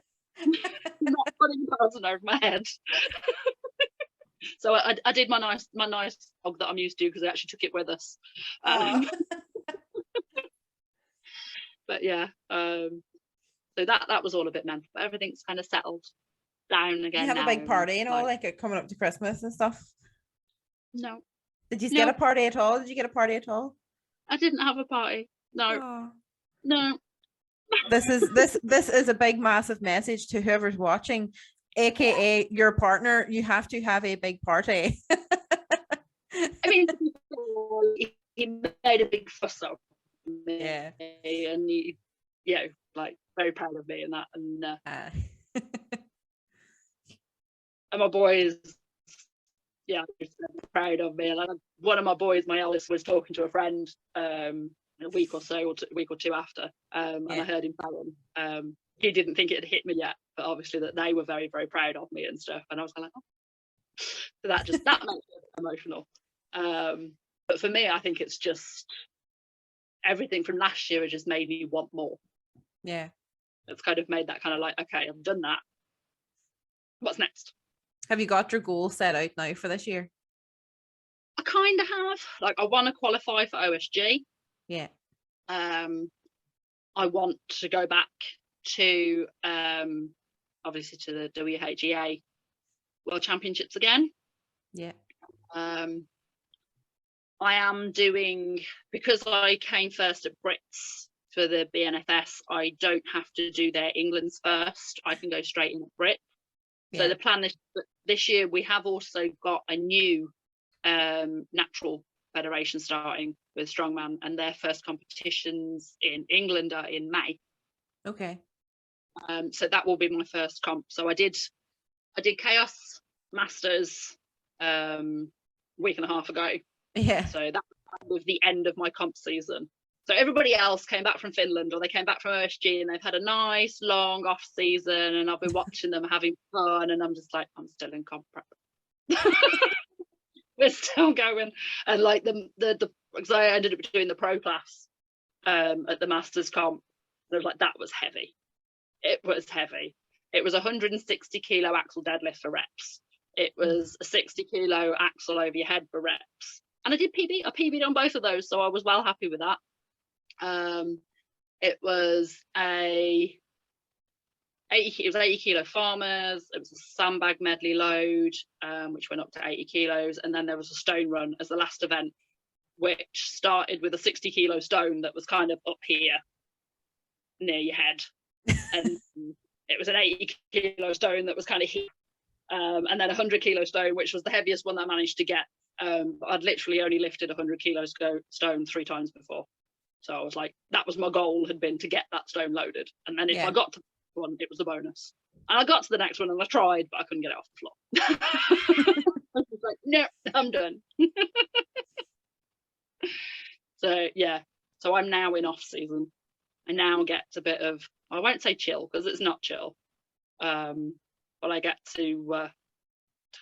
not putting a person over my head. So I did my nice log that I'm used to because I actually took it with us. But yeah, so that was all a bit mental, but everything's kind of settled down again. You have a big party, you know, like coming up to Christmas and stuff. No. Did you get a party at all? Did you get a party at all? I didn't have a party. No. Oh. No. This is a big, massive message to whoever's watching, aka your partner. You have to have a big party. I mean, he made a big fuss of me, and he, like very proud of me and that, and and my boys. Yeah, proud of me. Like one of my boys, my eldest, was talking to a friend a week or two after, and I heard him telling. He didn't think it had hit me yet, but obviously that they were very, very proud of me and stuff. And I was like, oh. So that made it emotional. But for me, I think it's just everything from last year has just made me want more. Yeah, it's kind of made that kind of like, okay, I've done that. What's next? Have you got your goal set out now for this year? I kind of have. Like, I want to qualify for OSG. Yeah. I want to go back to, obviously, to the WHEA World Championships again. Yeah. I am doing, because I came first at Brits for the BNFS, I don't have to do their England's first. I can go straight in at Brit. So the plan this year, we have also got a new natural federation starting with strongman, and their first competitions in England are in May. Okay. So that will be my first comp. So I did Chaos Masters week and a half ago. Yeah. So that was the end of my comp season. So everybody else came back from Finland, or they came back from OSG, and they've had a nice long off season, and I've been watching them having fun, and I'm just like, I'm still in comp prep. We're still going. And like because I ended up doing the pro class at the Masters comp. So like that was heavy. It was heavy. It was 160 kilo axle deadlift for reps. It was a 60 kilo axle over your head for reps. And I did PB. I PB'd on both of those, so I was well happy with that. It was 80 kilo farmers. It was a sandbag medley load, which went up to 80 kilos, and then there was a stone run as the last event, which started with a 60 kilo stone that was kind of up here, near your head, and it was an 80-kilo stone that was kind of heat, and then a 100-kilo stone, which was the heaviest one that I managed to get. I'd literally only lifted a 100-kilo stone 3 times before, so I was like, that was my goal, had been to get that stone loaded, and then if I got to the one, it was a bonus. And I got to the next one and I tried, but I couldn't get it off the floor. I was like, no, I'm done. So yeah, so I'm now in off season. I now get a bit of, I won't say chill because it's not chill, but I get to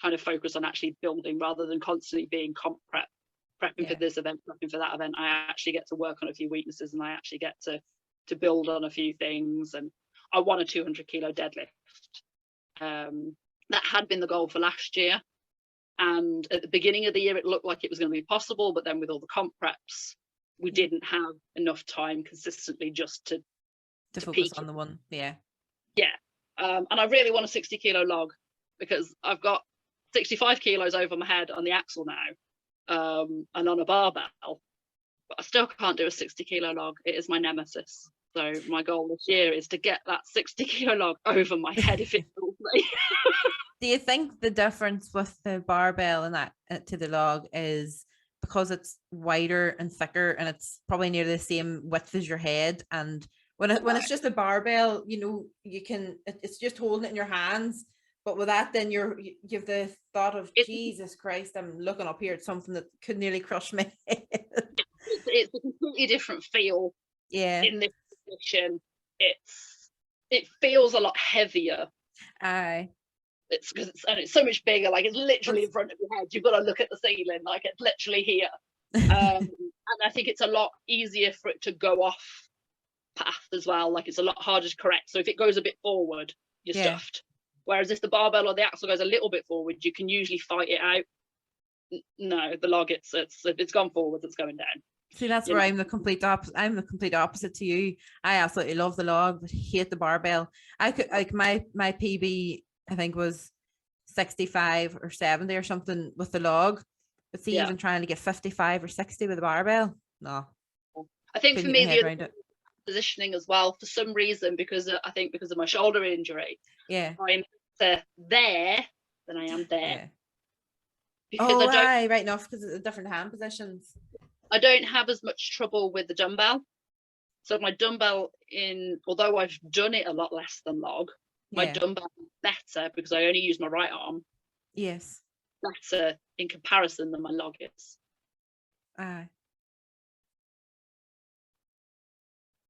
kind of focus on actually building rather than constantly being prepping for this event, prepping for that event. I actually get to work on a few weaknesses, and I actually get to build on a few things. And I won a 200-kilo deadlift. That had been the goal for last year, and at the beginning of the year it looked like it was going to be possible, but then with all the comp preps we didn't have enough time consistently just to focus on the one. And I really want a 60-kilo log, because I've got 65 kilos over my head on the axle now, and on a barbell, but I still can't do a 60-kilo log. It is my nemesis. So my goal this year is to get that 60-kilo log over my head if it fills me. Do you think the difference with the barbell and that to the log is because it's wider and thicker, and it's probably near the same width as your head? And when it's just a barbell, you know, it's just holding it in your hands. But with that, then you have the thought of, Jesus Christ, I'm looking up here at something that could nearly crush my head. It's a completely different feel. In this position, it feels a lot heavier. Aye. It's because it's so much bigger. Like, it's literally in front of your head. You've got to look at the ceiling. Like, it's literally here. And I think it's a lot easier for it to go off path as well. Like, it's a lot harder to correct. So if it goes a bit forward, you're stuffed. Whereas if the barbell or the axle goes a little bit forward, you can usually fight it out. No, the log, it's gone forwards, it's going down. See, that's where I'm the complete opposite. I'm the complete opposite to you. I absolutely love the log, but hate the barbell. I could, like, my PB, I think, was 65 or 70 or something with the log. But see, even trying to get 55 or 60 with the barbell, no. I think for me, the positioning as well, for some reason, because I think because of my shoulder injury, I'm there than I am there. Because right enough, because of the different hand positions. I don't have as much trouble with the dumbbell. So my dumbbell, although I've done it a lot less than log, my dumbbell is better because I only use my right arm. Yes. Better in comparison than my log is. Aye.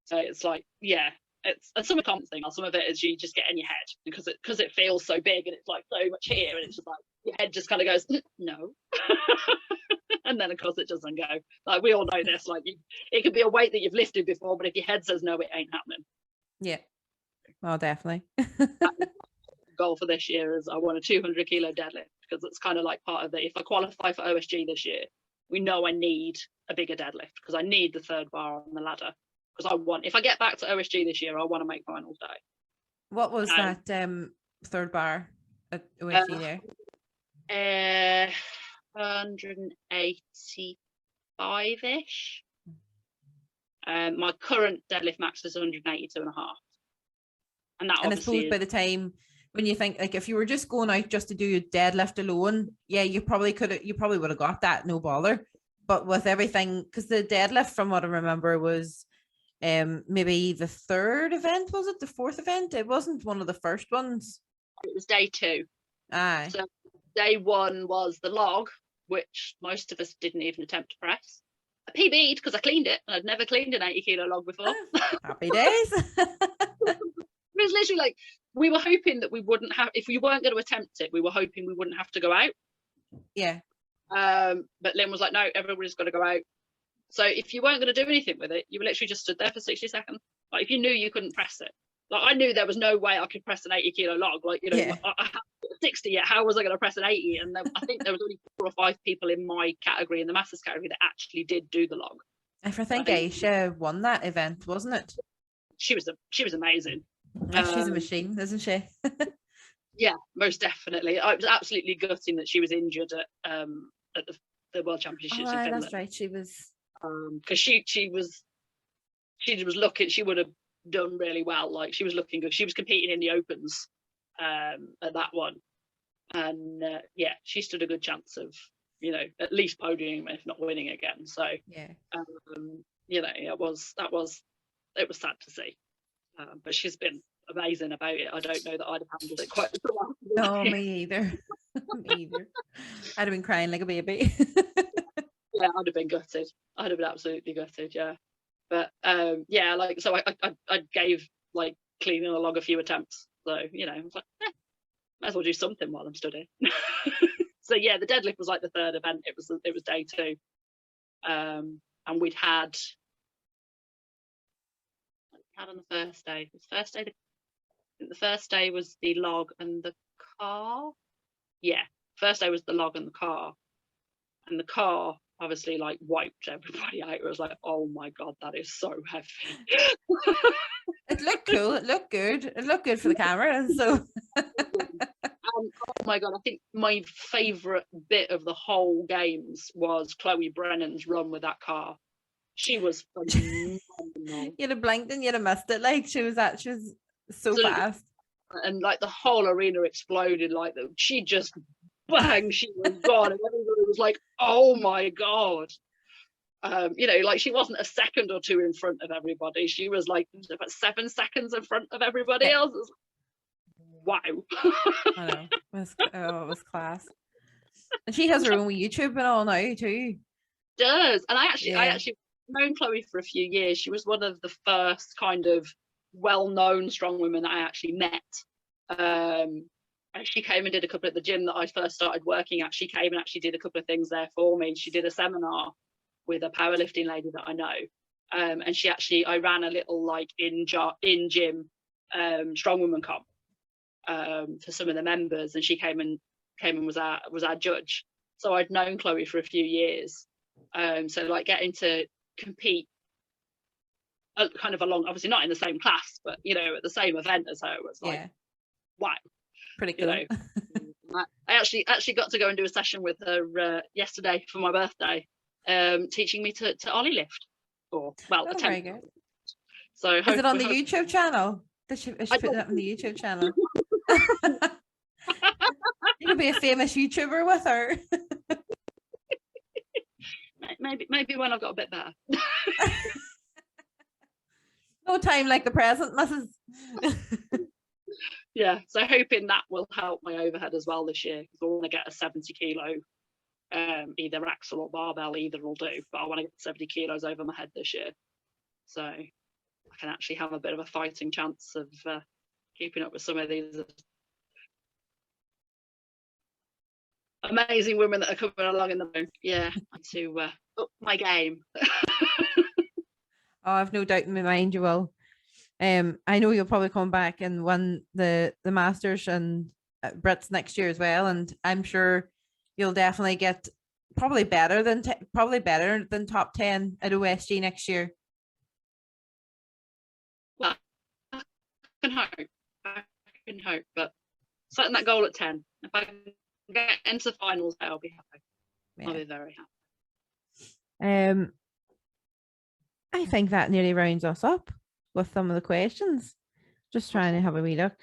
So it's like, it's some of the thing, some of it is you just get in your head because it feels so big and it's like so much here, and it's just like your head just kind of goes no. And then of course it doesn't go. Like, we all know this, like, it could be a weight that you've lifted before, but if your head says no, it ain't happening. Yeah, well, definitely. Goal for this year is I want a 200-kilo deadlift, because it's kind of like part of it. If I qualify for OSG this year, we know I need a bigger deadlift, because I need the third bar on the ladder, because if I get back to OSG this year, I want to make finals day. What was that third bar at OSG there? 185-ish. My current deadlift max is 182.5. And I suppose by the time, when you think, like, if you were just going out just to do a deadlift alone, you probably would have got that, no bother. But with everything, because the deadlift, from what I remember, was maybe the third event, was it the fourth event? It wasn't one of the first ones. It was day 2. Aye. So day 1 was the log, which most of us didn't even attempt to press. I PB'd because I cleaned it, and I'd never cleaned an 80-kilo log before. Happy days. It was literally like, we were hoping that we wouldn't have, if we weren't going to attempt it, we were hoping we wouldn't have to go out. Yeah. But Lynn was like, no, everybody's got to go out. So if you weren't going to do anything with it, you were literally just stood there for 60 seconds. Like, if you knew you couldn't press it, like, I knew there was no way I could press an 80-kilo log. Like, I had 60 yet. How was I going to press an 80? And then, I think there was only 4 or 5 people in my category, in the masters category, that actually did do the log. I think Aisha won that event, wasn't it? She was amazing. She's a machine, isn't she? Yeah, most definitely. I was absolutely gutting that she was injured at the World Championships in Finland. That's right. She was, because she was looking. She would have done really well. Like, she was looking good. She was competing in the opens at that one, and yeah, she stood a good chance of, you know, at least podium, if not winning again. So Yeah. you know, it was sad to see, but she's been amazing about it. I don't know that I'd have handled it quite as well. No, me either. Me either. I'd have been crying like a baby. Yeah, I'd have been gutted. I'd have been absolutely gutted. Yeah, but yeah, like, so I gave like cleaning along a few attempts. So, you know, I was like, might as well do something while I'm studying. So yeah, the deadlift was like the third event. It was day 2, and we'd had on the first day. The first day was the log and the car. Yeah, first day was the log and the car, and the car obviously like wiped everybody out. It was like, oh my god, that is so heavy. It looked cool. It looked good. It looked good for the camera. So oh my god, I think my favourite bit of the whole games was Chloe Brennan's run with that car. She was phenomenal. You'd have blinked and you'd have missed it. Like, she was so fast. And like the whole arena exploded. Like, she just bang, she was gone, and everybody was like, oh my god. You know, like, she wasn't a second or two in front of everybody. She was like about 7 seconds in front of everybody else. Wow. I know. It was class. And she has her own YouTube and all now too. Does. And I actually known Chloe for a few years. She was one of the first kind of well-known strong women that I actually met. And she came and did a couple at the gym that I first started working at. She came and actually did a couple of things there for me. She did a seminar with a powerlifting lady that I know. And I ran a little like in gym strong woman comp for some of the members, and she came and was our judge. So I'd known Chloe for a few years. So like getting to compete kind of along, obviously not in the same class, but you know, at the same event as her, was like, wow, pretty cool. You know, I actually got to go and do a session with her yesterday for my birthday, teaching me to ollie lift, or well, very good. So is it on the YouTube channel? Is she put that on the YouTube channel? You could be a famous YouTuber with her. Maybe when I've got a bit better. No time like the present, Mrs. Yeah, so hoping that will help my overhead as well this year, because I want to get a 70 kilo either axle or barbell, either will do, but I want to get 70 kilos over my head this year, so I can actually have a bit of a fighting chance of keeping up with some of these amazing women that are coming along in the room. Yeah, to up my game. Oh, I've no doubt in my mind you will. I know you'll probably come back and win the Masters and Brits next year as well, and I'm sure you'll definitely get probably better than top 10 at OSG next year. Well, I can hope, but setting that goal at 10. If I can get into the finals, I'll be happy. Yeah. I'll be very happy. I think that nearly rounds us up with some of the questions. Just trying to have a wee look.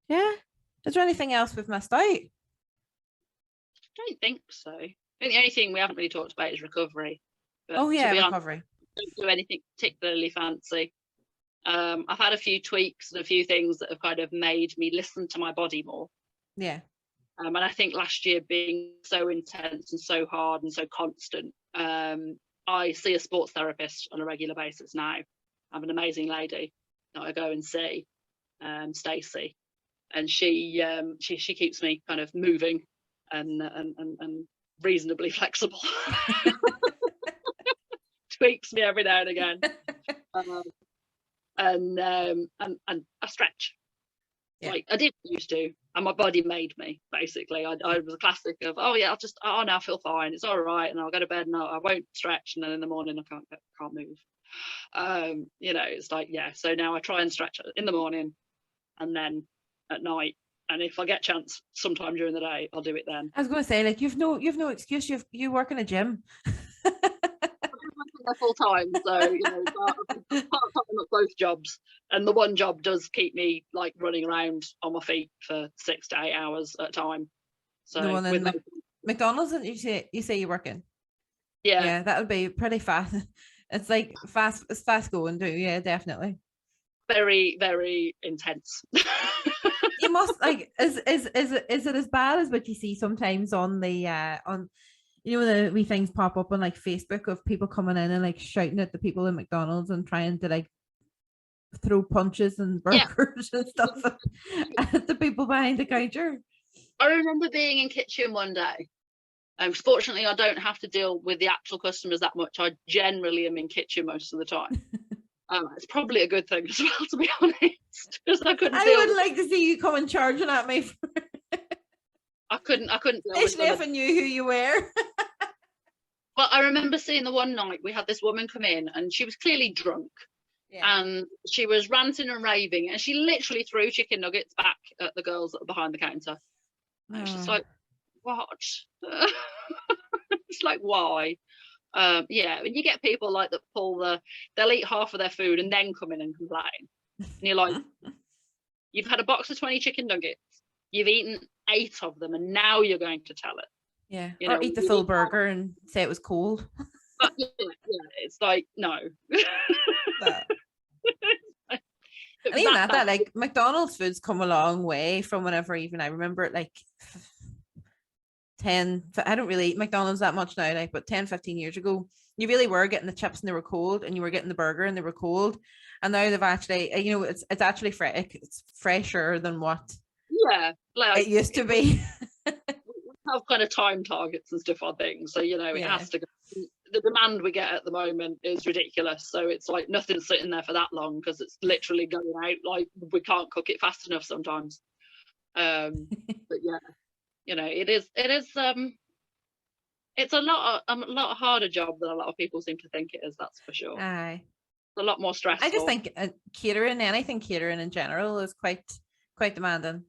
Yeah. Is there anything else we've missed out? I don't think so. I think the only thing we haven't really talked about is recovery. But recovery. I don't do anything particularly fancy. I've had a few tweaks and a few things that have kind of made me listen to my body more. Yeah. And I think last year being so intense and so hard and so constant, I see a sports therapist on a regular basis now. I have an amazing lady that I go and see, Stacey, and she keeps me kind of moving and reasonably flexible. Tweaks me every now and again, and I stretch. Yeah. Like I didn't used to, and my body made me. Basically, I was a classic of, oh yeah, now I feel fine, it's all right, and I'll go to bed and I won't stretch, and then in the morning I can't move. You know, it's like, yeah. So now I try and stretch in the morning, and then at night, and if I get a chance, sometime during the day, I'll do it then. I was going to say, like, you've no excuse. You work in a gym. there full time, so you know, part-time at both jobs, and the one job does keep me like running around on my feet for 6 to 8 hours at a time. So The one in with McDonald's that you say you work in. yeah, Yeah, that would be pretty fast. It's like it's fast going too. Yeah, definitely. very, very intense. You must like is it as bad as what you see sometimes on the on you know the wee things pop up on like Facebook of people coming in and like shouting at the people in McDonald's and trying to like throw punches and Yeah. burgers and stuff at the people behind the counter. I remember being in kitchen one day. Fortunately, I don't have to deal with the actual customers that much. I generally am in kitchen most of the time. It's probably a good thing as well, to be honest, because I would like to see you coming charging at me. I couldn't. Especially if I knew who you were. Well, I remember seeing the one night we had this woman come in, and she was clearly drunk, and she was ranting and raving, and she literally threw chicken nuggets back at the girls behind the counter. And it's just like, what? It's like, why? Yeah, when you get people like that they'll eat half of their food and then come in and complain, and you're like, you've had a box of 20 chicken nuggets, you've eaten 8 of them, and now you're going to tell it. Yeah, or eat the full burger and say it was cold. But yeah, it's like, no. And even at that, like McDonald's food's come a long way from whenever even I remember it, like 10, I don't really eat McDonald's that much now, like, but 10, 15 years ago, you really were getting the chips and they were cold, and you were getting the burger and they were cold. And now they've actually, you know, it's actually it's fresher than what like it used to be. We have kind of time targets and stuff on things, so you know it has to go. The demand we get at the moment is ridiculous, so it's like nothing's sitting there for that long because it's literally going out. Like, we can't cook it fast enough sometimes. But yeah, you know, it's a lot harder job than a lot of people seem to think it is, that's for sure. Aye. It's a lot more stressful. I just think anything catering in general is quite demanding.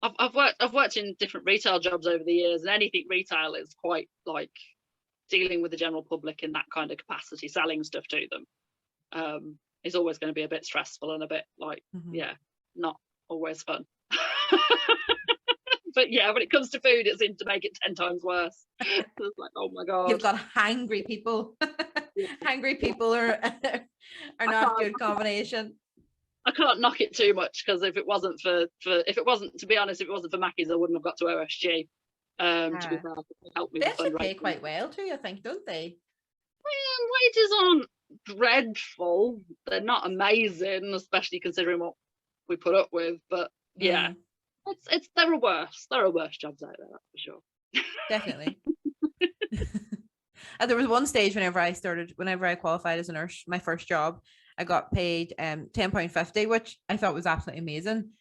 I've worked in different retail jobs over the years, and anything retail is quite like dealing with the general public in that kind of capacity, selling stuff to them, is always going to be a bit stressful and a bit like, not always fun. But yeah, when it comes to food, it seems to make it 10 times worse. It's like, oh my god, you've got hangry people. Hangry people are not a good combination. I can't knock it too much, because if it wasn't for Mackey's, I wouldn't have got to OSG. To be fair, help me. They pay quite well too, I think, don't they? Wages aren't dreadful. They're not amazing, especially considering what we put up with. But yeah, there are worse jobs out there, that's for sure. Definitely. And there was one stage whenever I qualified as a nurse, my first job, I got paid £10.50, which I thought was absolutely amazing.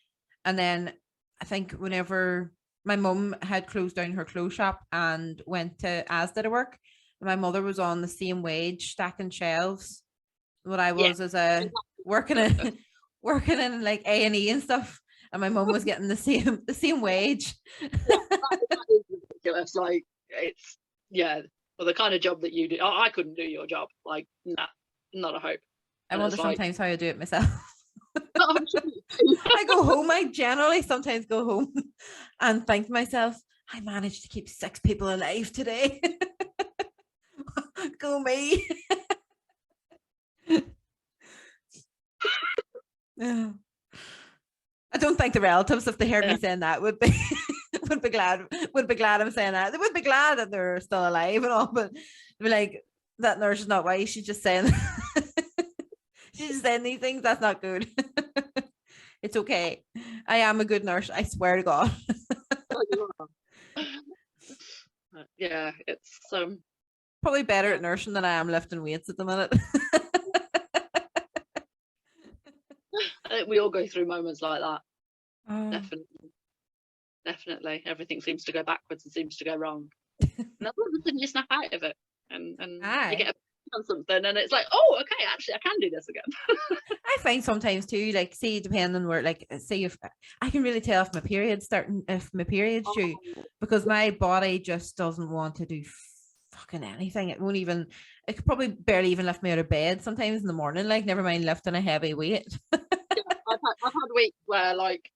And then I think whenever my mum had closed down her clothes shop and went to Asda to work, my mother was on the same wage stacking shelves what I was as a working in like A&E and stuff, and my mum was getting the same wage. That is ridiculous. Like, it's well, the kind of job that you do, I couldn't do your job. Like, nah, not a hope. I wonder sometimes how I do it myself. I go home. I generally sometimes go home and think to myself, I managed to keep 6 people alive today. Go me. I don't think the relatives, if they heard me saying that, would be glad I'm saying that. They would be glad that they're still alive and all, but they'd be like, that nurse is not wise. She's just saying these things. That's not good. It's okay. I am a good nurse. I swear to God. Yeah, it's probably better at nursing than I am lifting weights at the minute. I think we all go through moments like that. Definitely. Everything seems to go backwards and seems to go wrong. And all of a sudden you snap out of it, and you get on something, and it's like, oh, okay, actually I can do this again. I find sometimes too, like, see, depending on where, like, say if I can really tell if my period's due, because my body just doesn't want to do fucking anything. It won't even, I could probably barely even lift me out of bed sometimes in the morning, like never mind lifting a heavy weight. Yeah, I've had weeks where like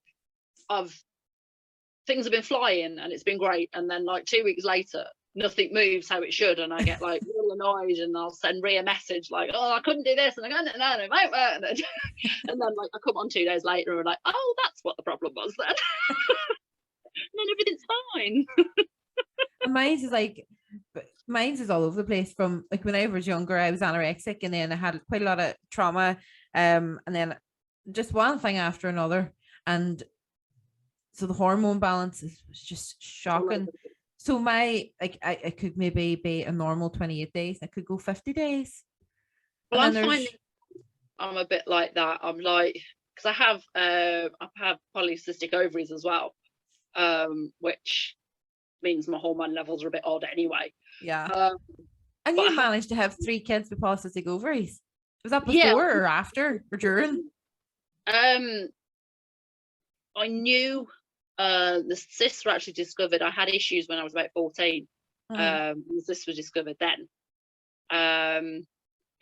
things have been flying and it's been great, and then like 2 weeks later nothing moves how it should, and I get like real annoyed, and I'll send Rhea a message like, oh, I couldn't do this, and I go, no, it won't work. And then like I come on 2 days later and we're like, oh, that's what the problem was then. And then everything's fine. And mine's is all over the place. From like when I was younger, I was anorexic, and then I had quite a lot of trauma, and then just one thing after another, and so the hormone balance was just shocking. So I could maybe be a normal 28 days. I could go 50 days. Well, I'm finding I'm a bit like that. I'm like, because I've had polycystic ovaries as well, which means my hormone levels are a bit odd anyway. Yeah. And you managed to have 3 kids with polycystic ovaries. Was that before or after or during? I knew the cysts were actually discovered. I had issues when I was about 14. The cysts were discovered then.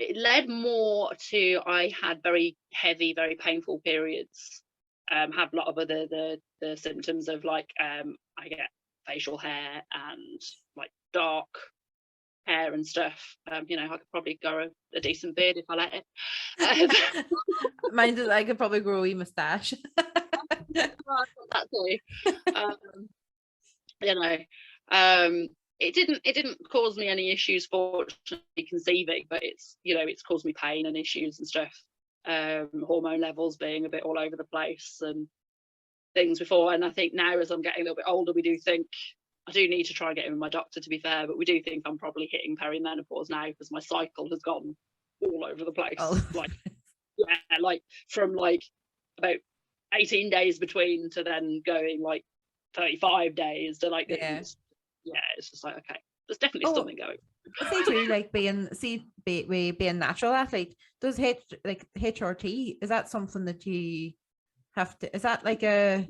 It led more to, I had very heavy, very painful periods. Had a lot of other the symptoms of like I get facial hair and like dark hair and stuff. I could probably grow a decent beard if I let it. Mine does. I could probably grow a wee moustache. That too. It didn't cause me any issues, fortunately, conceiving, but it's caused me pain and issues and stuff. Hormone levels being a bit all over the place and things before. And I think now, as I'm getting a little bit older, we do think I do need to try and get in with my doctor, to be fair, but we do think I'm probably hitting perimenopause now, because my cycle has gone all over the place. Like from like about 18 days between to then going like 35 days to like it's just like, okay, there's definitely something going. See too, like being natural athlete, does HRT, is that something that you have to, is that like a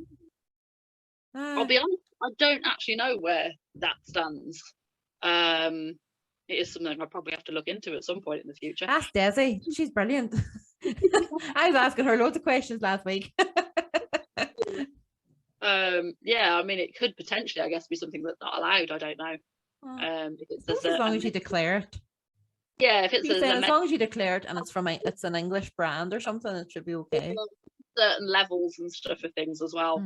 I'll be honest, I don't actually know where that stands. It is something I probably have to look into at some point in the future. Ask Desi, she's brilliant. I was asking her loads of questions last week. I mean, it could potentially, I guess, be something that's not allowed. I don't know. As long as you declare it. Yeah, if it's as long as you declare it and it's an English brand or something, it should be okay. Certain levels and stuff of things as well.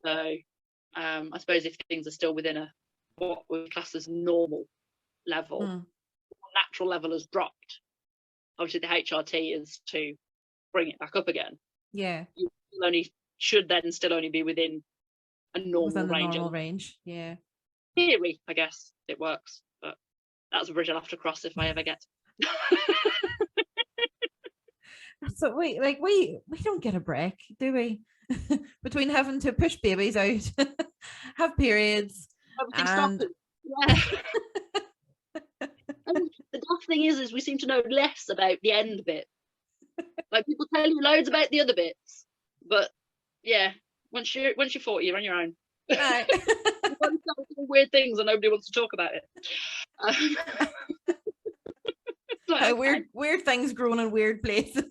So I suppose if things are still within what we class as normal level, natural level has dropped. Obviously, the HRT is to bring it back up again. Yeah, you should then still only be within a normal range. Yeah. Theory, I guess it works, but that's a bridge I'll have to cross if I ever get. So we don't get a break, do we? Between having to push babies out, have periods, and and the daft thing is we seem to know less about the end bit. Like, people tell you loads about the other bits, but once you're 40, you're on your own. Right. Weird things and nobody wants to talk about it. Weird things growing in weird places.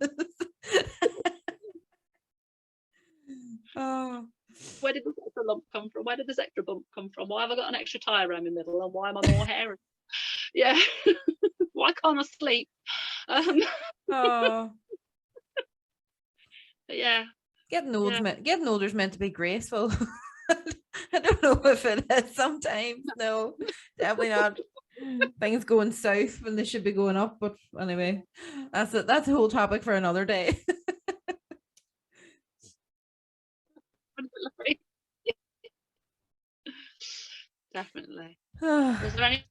Oh, where did this extra lump come from? Where did this extra bump come from? Why have I got an extra tire around my middle, and why am I more hairy? Yeah. Why can't I sleep? Oh. But yeah. Getting older is meant to be graceful. I don't know if it is sometimes. No, definitely not. Things going south when they should be going up. But anyway, that's a whole topic for another day. Definitely. Was there any?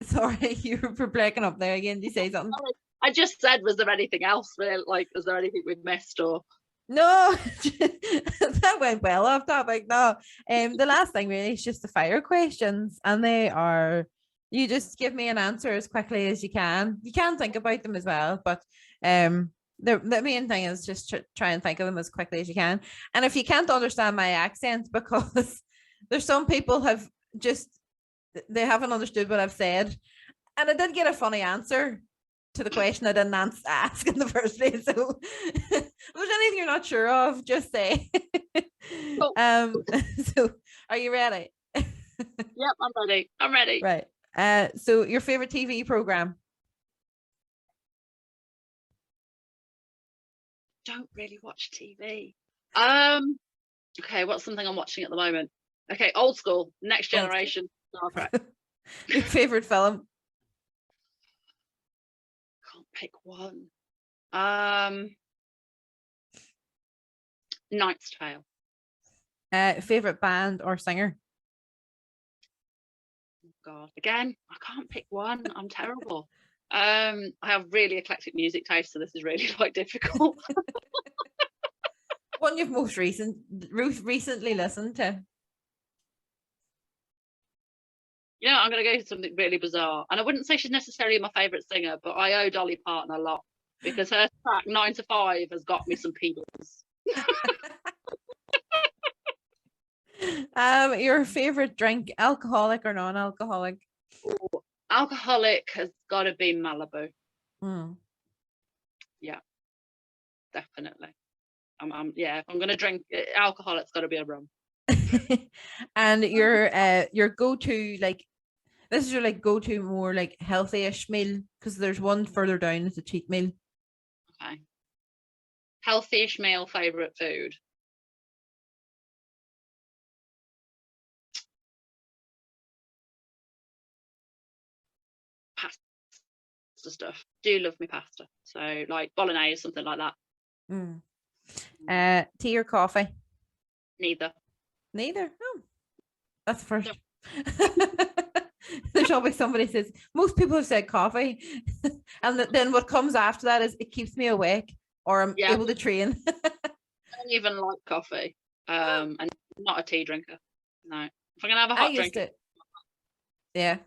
Sorry, you were breaking up there again. Did you say something? I just said, was there anything else? Like, is there anything we've missed or? No, that went well off topic. No, the last thing really is just the fire questions, and they are, you just give me an answer as quickly as you can. You can think about them as well, but the main thing is just try and think of them as quickly as you can. And if you can't understand my accent, because there's some people have just they haven't understood what I've said. And I did get a funny answer to the question I didn't ask in the first place. So if there's anything you're not sure of, just say. Cool. So are you ready? Yep, I'm ready. I'm ready. Right. So your favorite TV program? Don't really watch TV. Okay, what's something I'm watching at the moment? Okay, old school, Next Old Generation. Star Trek. Your favorite film? Can't pick one. Knight's Tale. Favorite band or singer? Oh God, again, I can't pick one. I'm terrible. I have really eclectic music taste, so this is really quite difficult. One you've most recently listened to? You know, I'm going to go for something really bizarre, and I wouldn't say she's necessarily my favourite singer, but I owe Dolly Parton a lot because her track 9 to 5 has got me some pedos. Your favorite drink, alcoholic or non-alcoholic? Ooh, alcoholic has got to be Malibu. Yeah, definitely. Yeah, if I'm going to drink alcohol, it's got to be a rum. And your go-to, like, this is your like go-to more like healthy-ish meal, because there's one further down, it's a cheat meal. Okay. Healthy-ish meal, favourite food. Pasta stuff. Do love me pasta. So like bolognese, something like that. Tea or coffee? Neither. Oh, that's the first. No. There's always somebody says, most people have said coffee. And then what comes after that is it keeps me awake or I'm able to train. I don't even like coffee. And not a tea drinker. No. If I'm gonna have a hot drink. Yeah.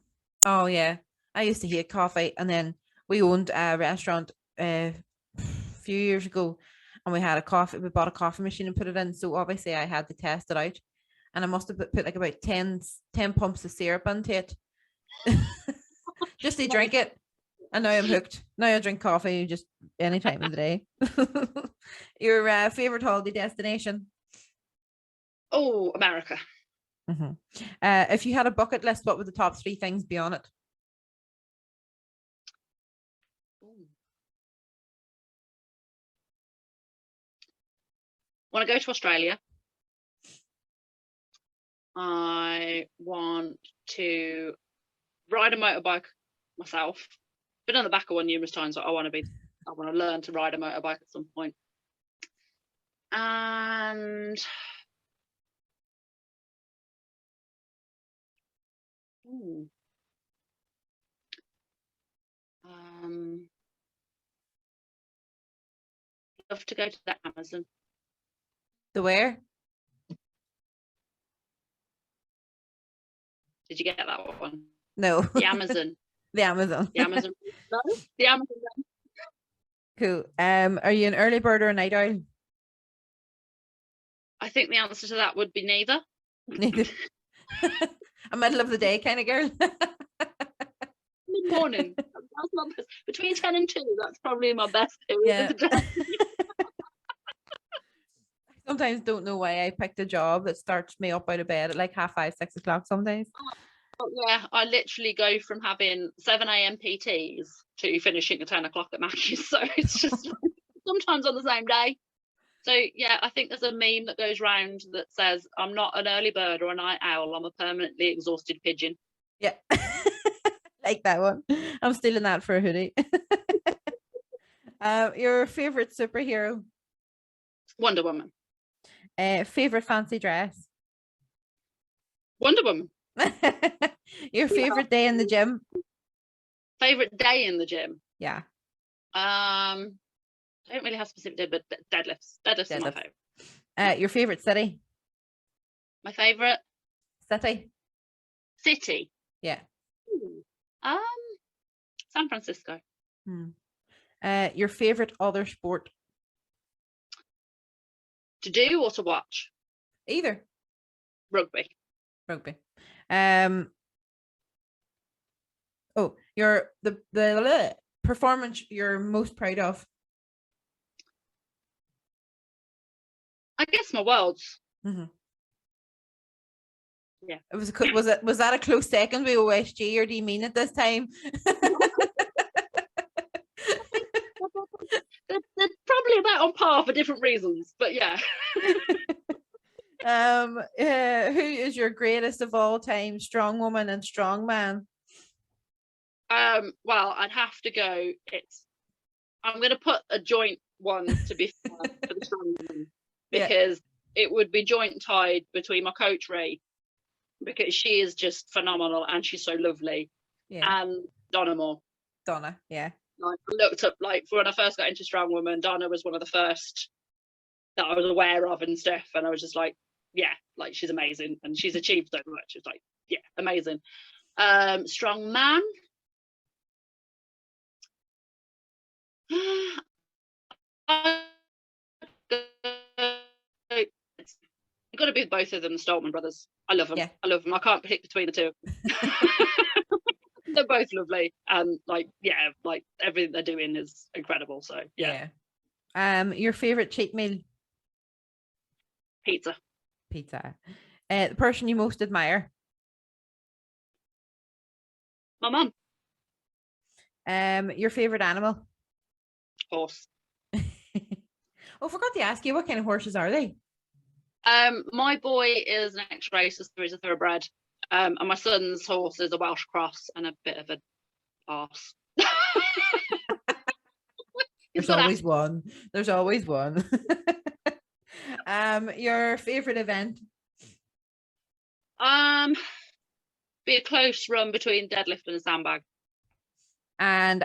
Oh yeah. I used to hate coffee, and then we owned a restaurant a few years ago, and we bought a coffee machine and put it in. So obviously I had to test it out, and I must have put like about 10 pumps of syrup into it just to drink it. And now I'm hooked. Now I drink coffee just any time of the day. Your favorite holiday destination? Oh, America. If you had a bucket list, what would the top 3 things be on it? Want to go to Australia. I want to ride a motorbike myself. Been on the back of one numerous times, but I want to learn to ride a motorbike at some point. And love to go to the Amazon. The where? Did you get that one? No. The Amazon. The Amazon. The Amazon. No, the Amazon. Cool. Are you an early bird or a night owl? I think the answer to that would be neither. Neither. A middle of the day kind of girl. Mid-morning. That's my best. Between 10 and 2, that's probably my best period. Yeah. Sometimes don't know why I picked a job that starts me up out of bed at like 5:30, 6 o'clock sometimes. Oh, yeah, I literally go from having 7 a.m. PTs to finishing at 10 o'clock at Mackey's. So it's just sometimes on the same day. So yeah, I think there's a meme that goes round that says, I'm not an early bird or a night owl, I'm a permanently exhausted pigeon. Yeah. Like that one. I'm stealing that for a hoodie. Your favorite superhero? Wonder Woman. Favorite fancy dress? Wonder Woman. Your favorite day in the gym? Favorite day in the gym? Yeah. I don't really have a specific day, but deadlifts. Deadlifts are my favorite. Your favorite city? My favorite city? Yeah. San Francisco. Your favorite other sport? To do or to watch? Either. Rugby. Oh, the performance you're most proud of. I guess my worlds. Mm-hmm. Yeah. Was that a close second with OSG, or do you mean it this time? They're probably about on par for different reasons, but yeah. Who is your greatest of all time strong woman and strong man? Well, I'd have to go. I'm going to put a joint one to be fair for the strong woman, because it would be joint tied between my coach Ray, because she is just phenomenal and she's so lovely, and Donna Moore. Donna, yeah. I looked up, like, when I first got into strong woman, Donna was one of the first that I was aware of and stuff, and I was just like, yeah, like, she's amazing and she's achieved so much. It's like, yeah, amazing. Strong man. It's got to be both of them, the Stoltman brothers. I love them. Yeah. I love them. I can't pick between the two. They're both lovely, and like everything they're doing is incredible. So yeah. Your favorite cheat meal? Pizza. The person you most admire? My mum. Your favorite animal? Horse. Oh, I forgot to ask you, what kind of horses are they? My boy is an ex-racer, so he's a thoroughbred. And my son's horse is a Welsh cross and a bit of an arse. There's always one. Your favorite event? Be a close run between deadlift and a sandbag. And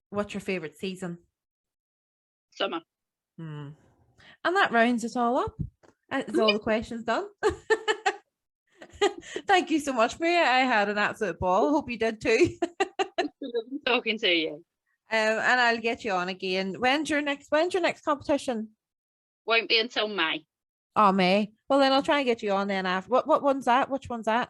what's your favorite season? Summer. And that rounds us all up. That's all the questions done. Thank you so much, Maria. I had an absolute ball. Hope you did too. Talking to you. And I'll get you on again. When's your next competition? Won't be until May. Oh, May. Well, then I'll try and get you on then after. What one's that? Which one's that?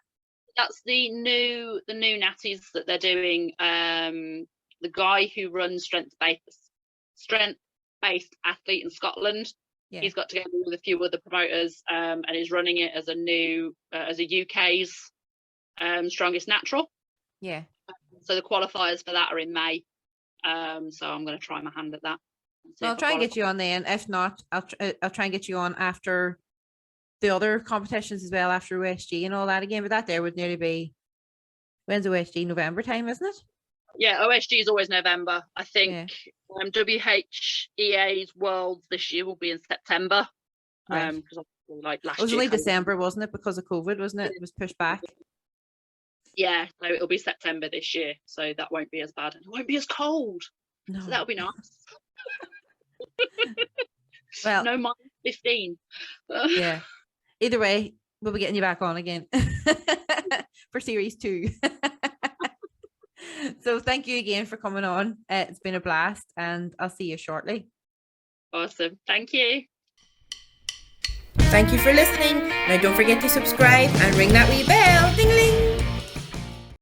That's the new natties that they're doing. The guy who runs strength-based athlete in Scotland. Yeah. He's got together with a few other promoters, and is running it as a UK's strongest natural. Yeah. So the qualifiers for that are in May. So I'm going to try my hand at that. I'll try and get you on then. If not, I'll try and get you on after the other competitions as well, after OSG and all that again. But that there would nearly be, when's OSG? November time, isn't it? Yeah, OSG is always November. I think WHEA's Worlds this year will be in September. Right. Because like last year. It was only December, wasn't it? Because of COVID, wasn't it? It was pushed back. Yeah, so it'll be September this year. So that won't be as bad. And it won't be as cold. No. So that'll be nice. Well, no -15. Yeah. Either way, we'll be getting you back on again for series 2. So thank you again for coming on. It's been a blast, and I'll see you shortly. Awesome. Thank you. Thank you for listening. Now don't forget to subscribe and ring that wee bell. Ding,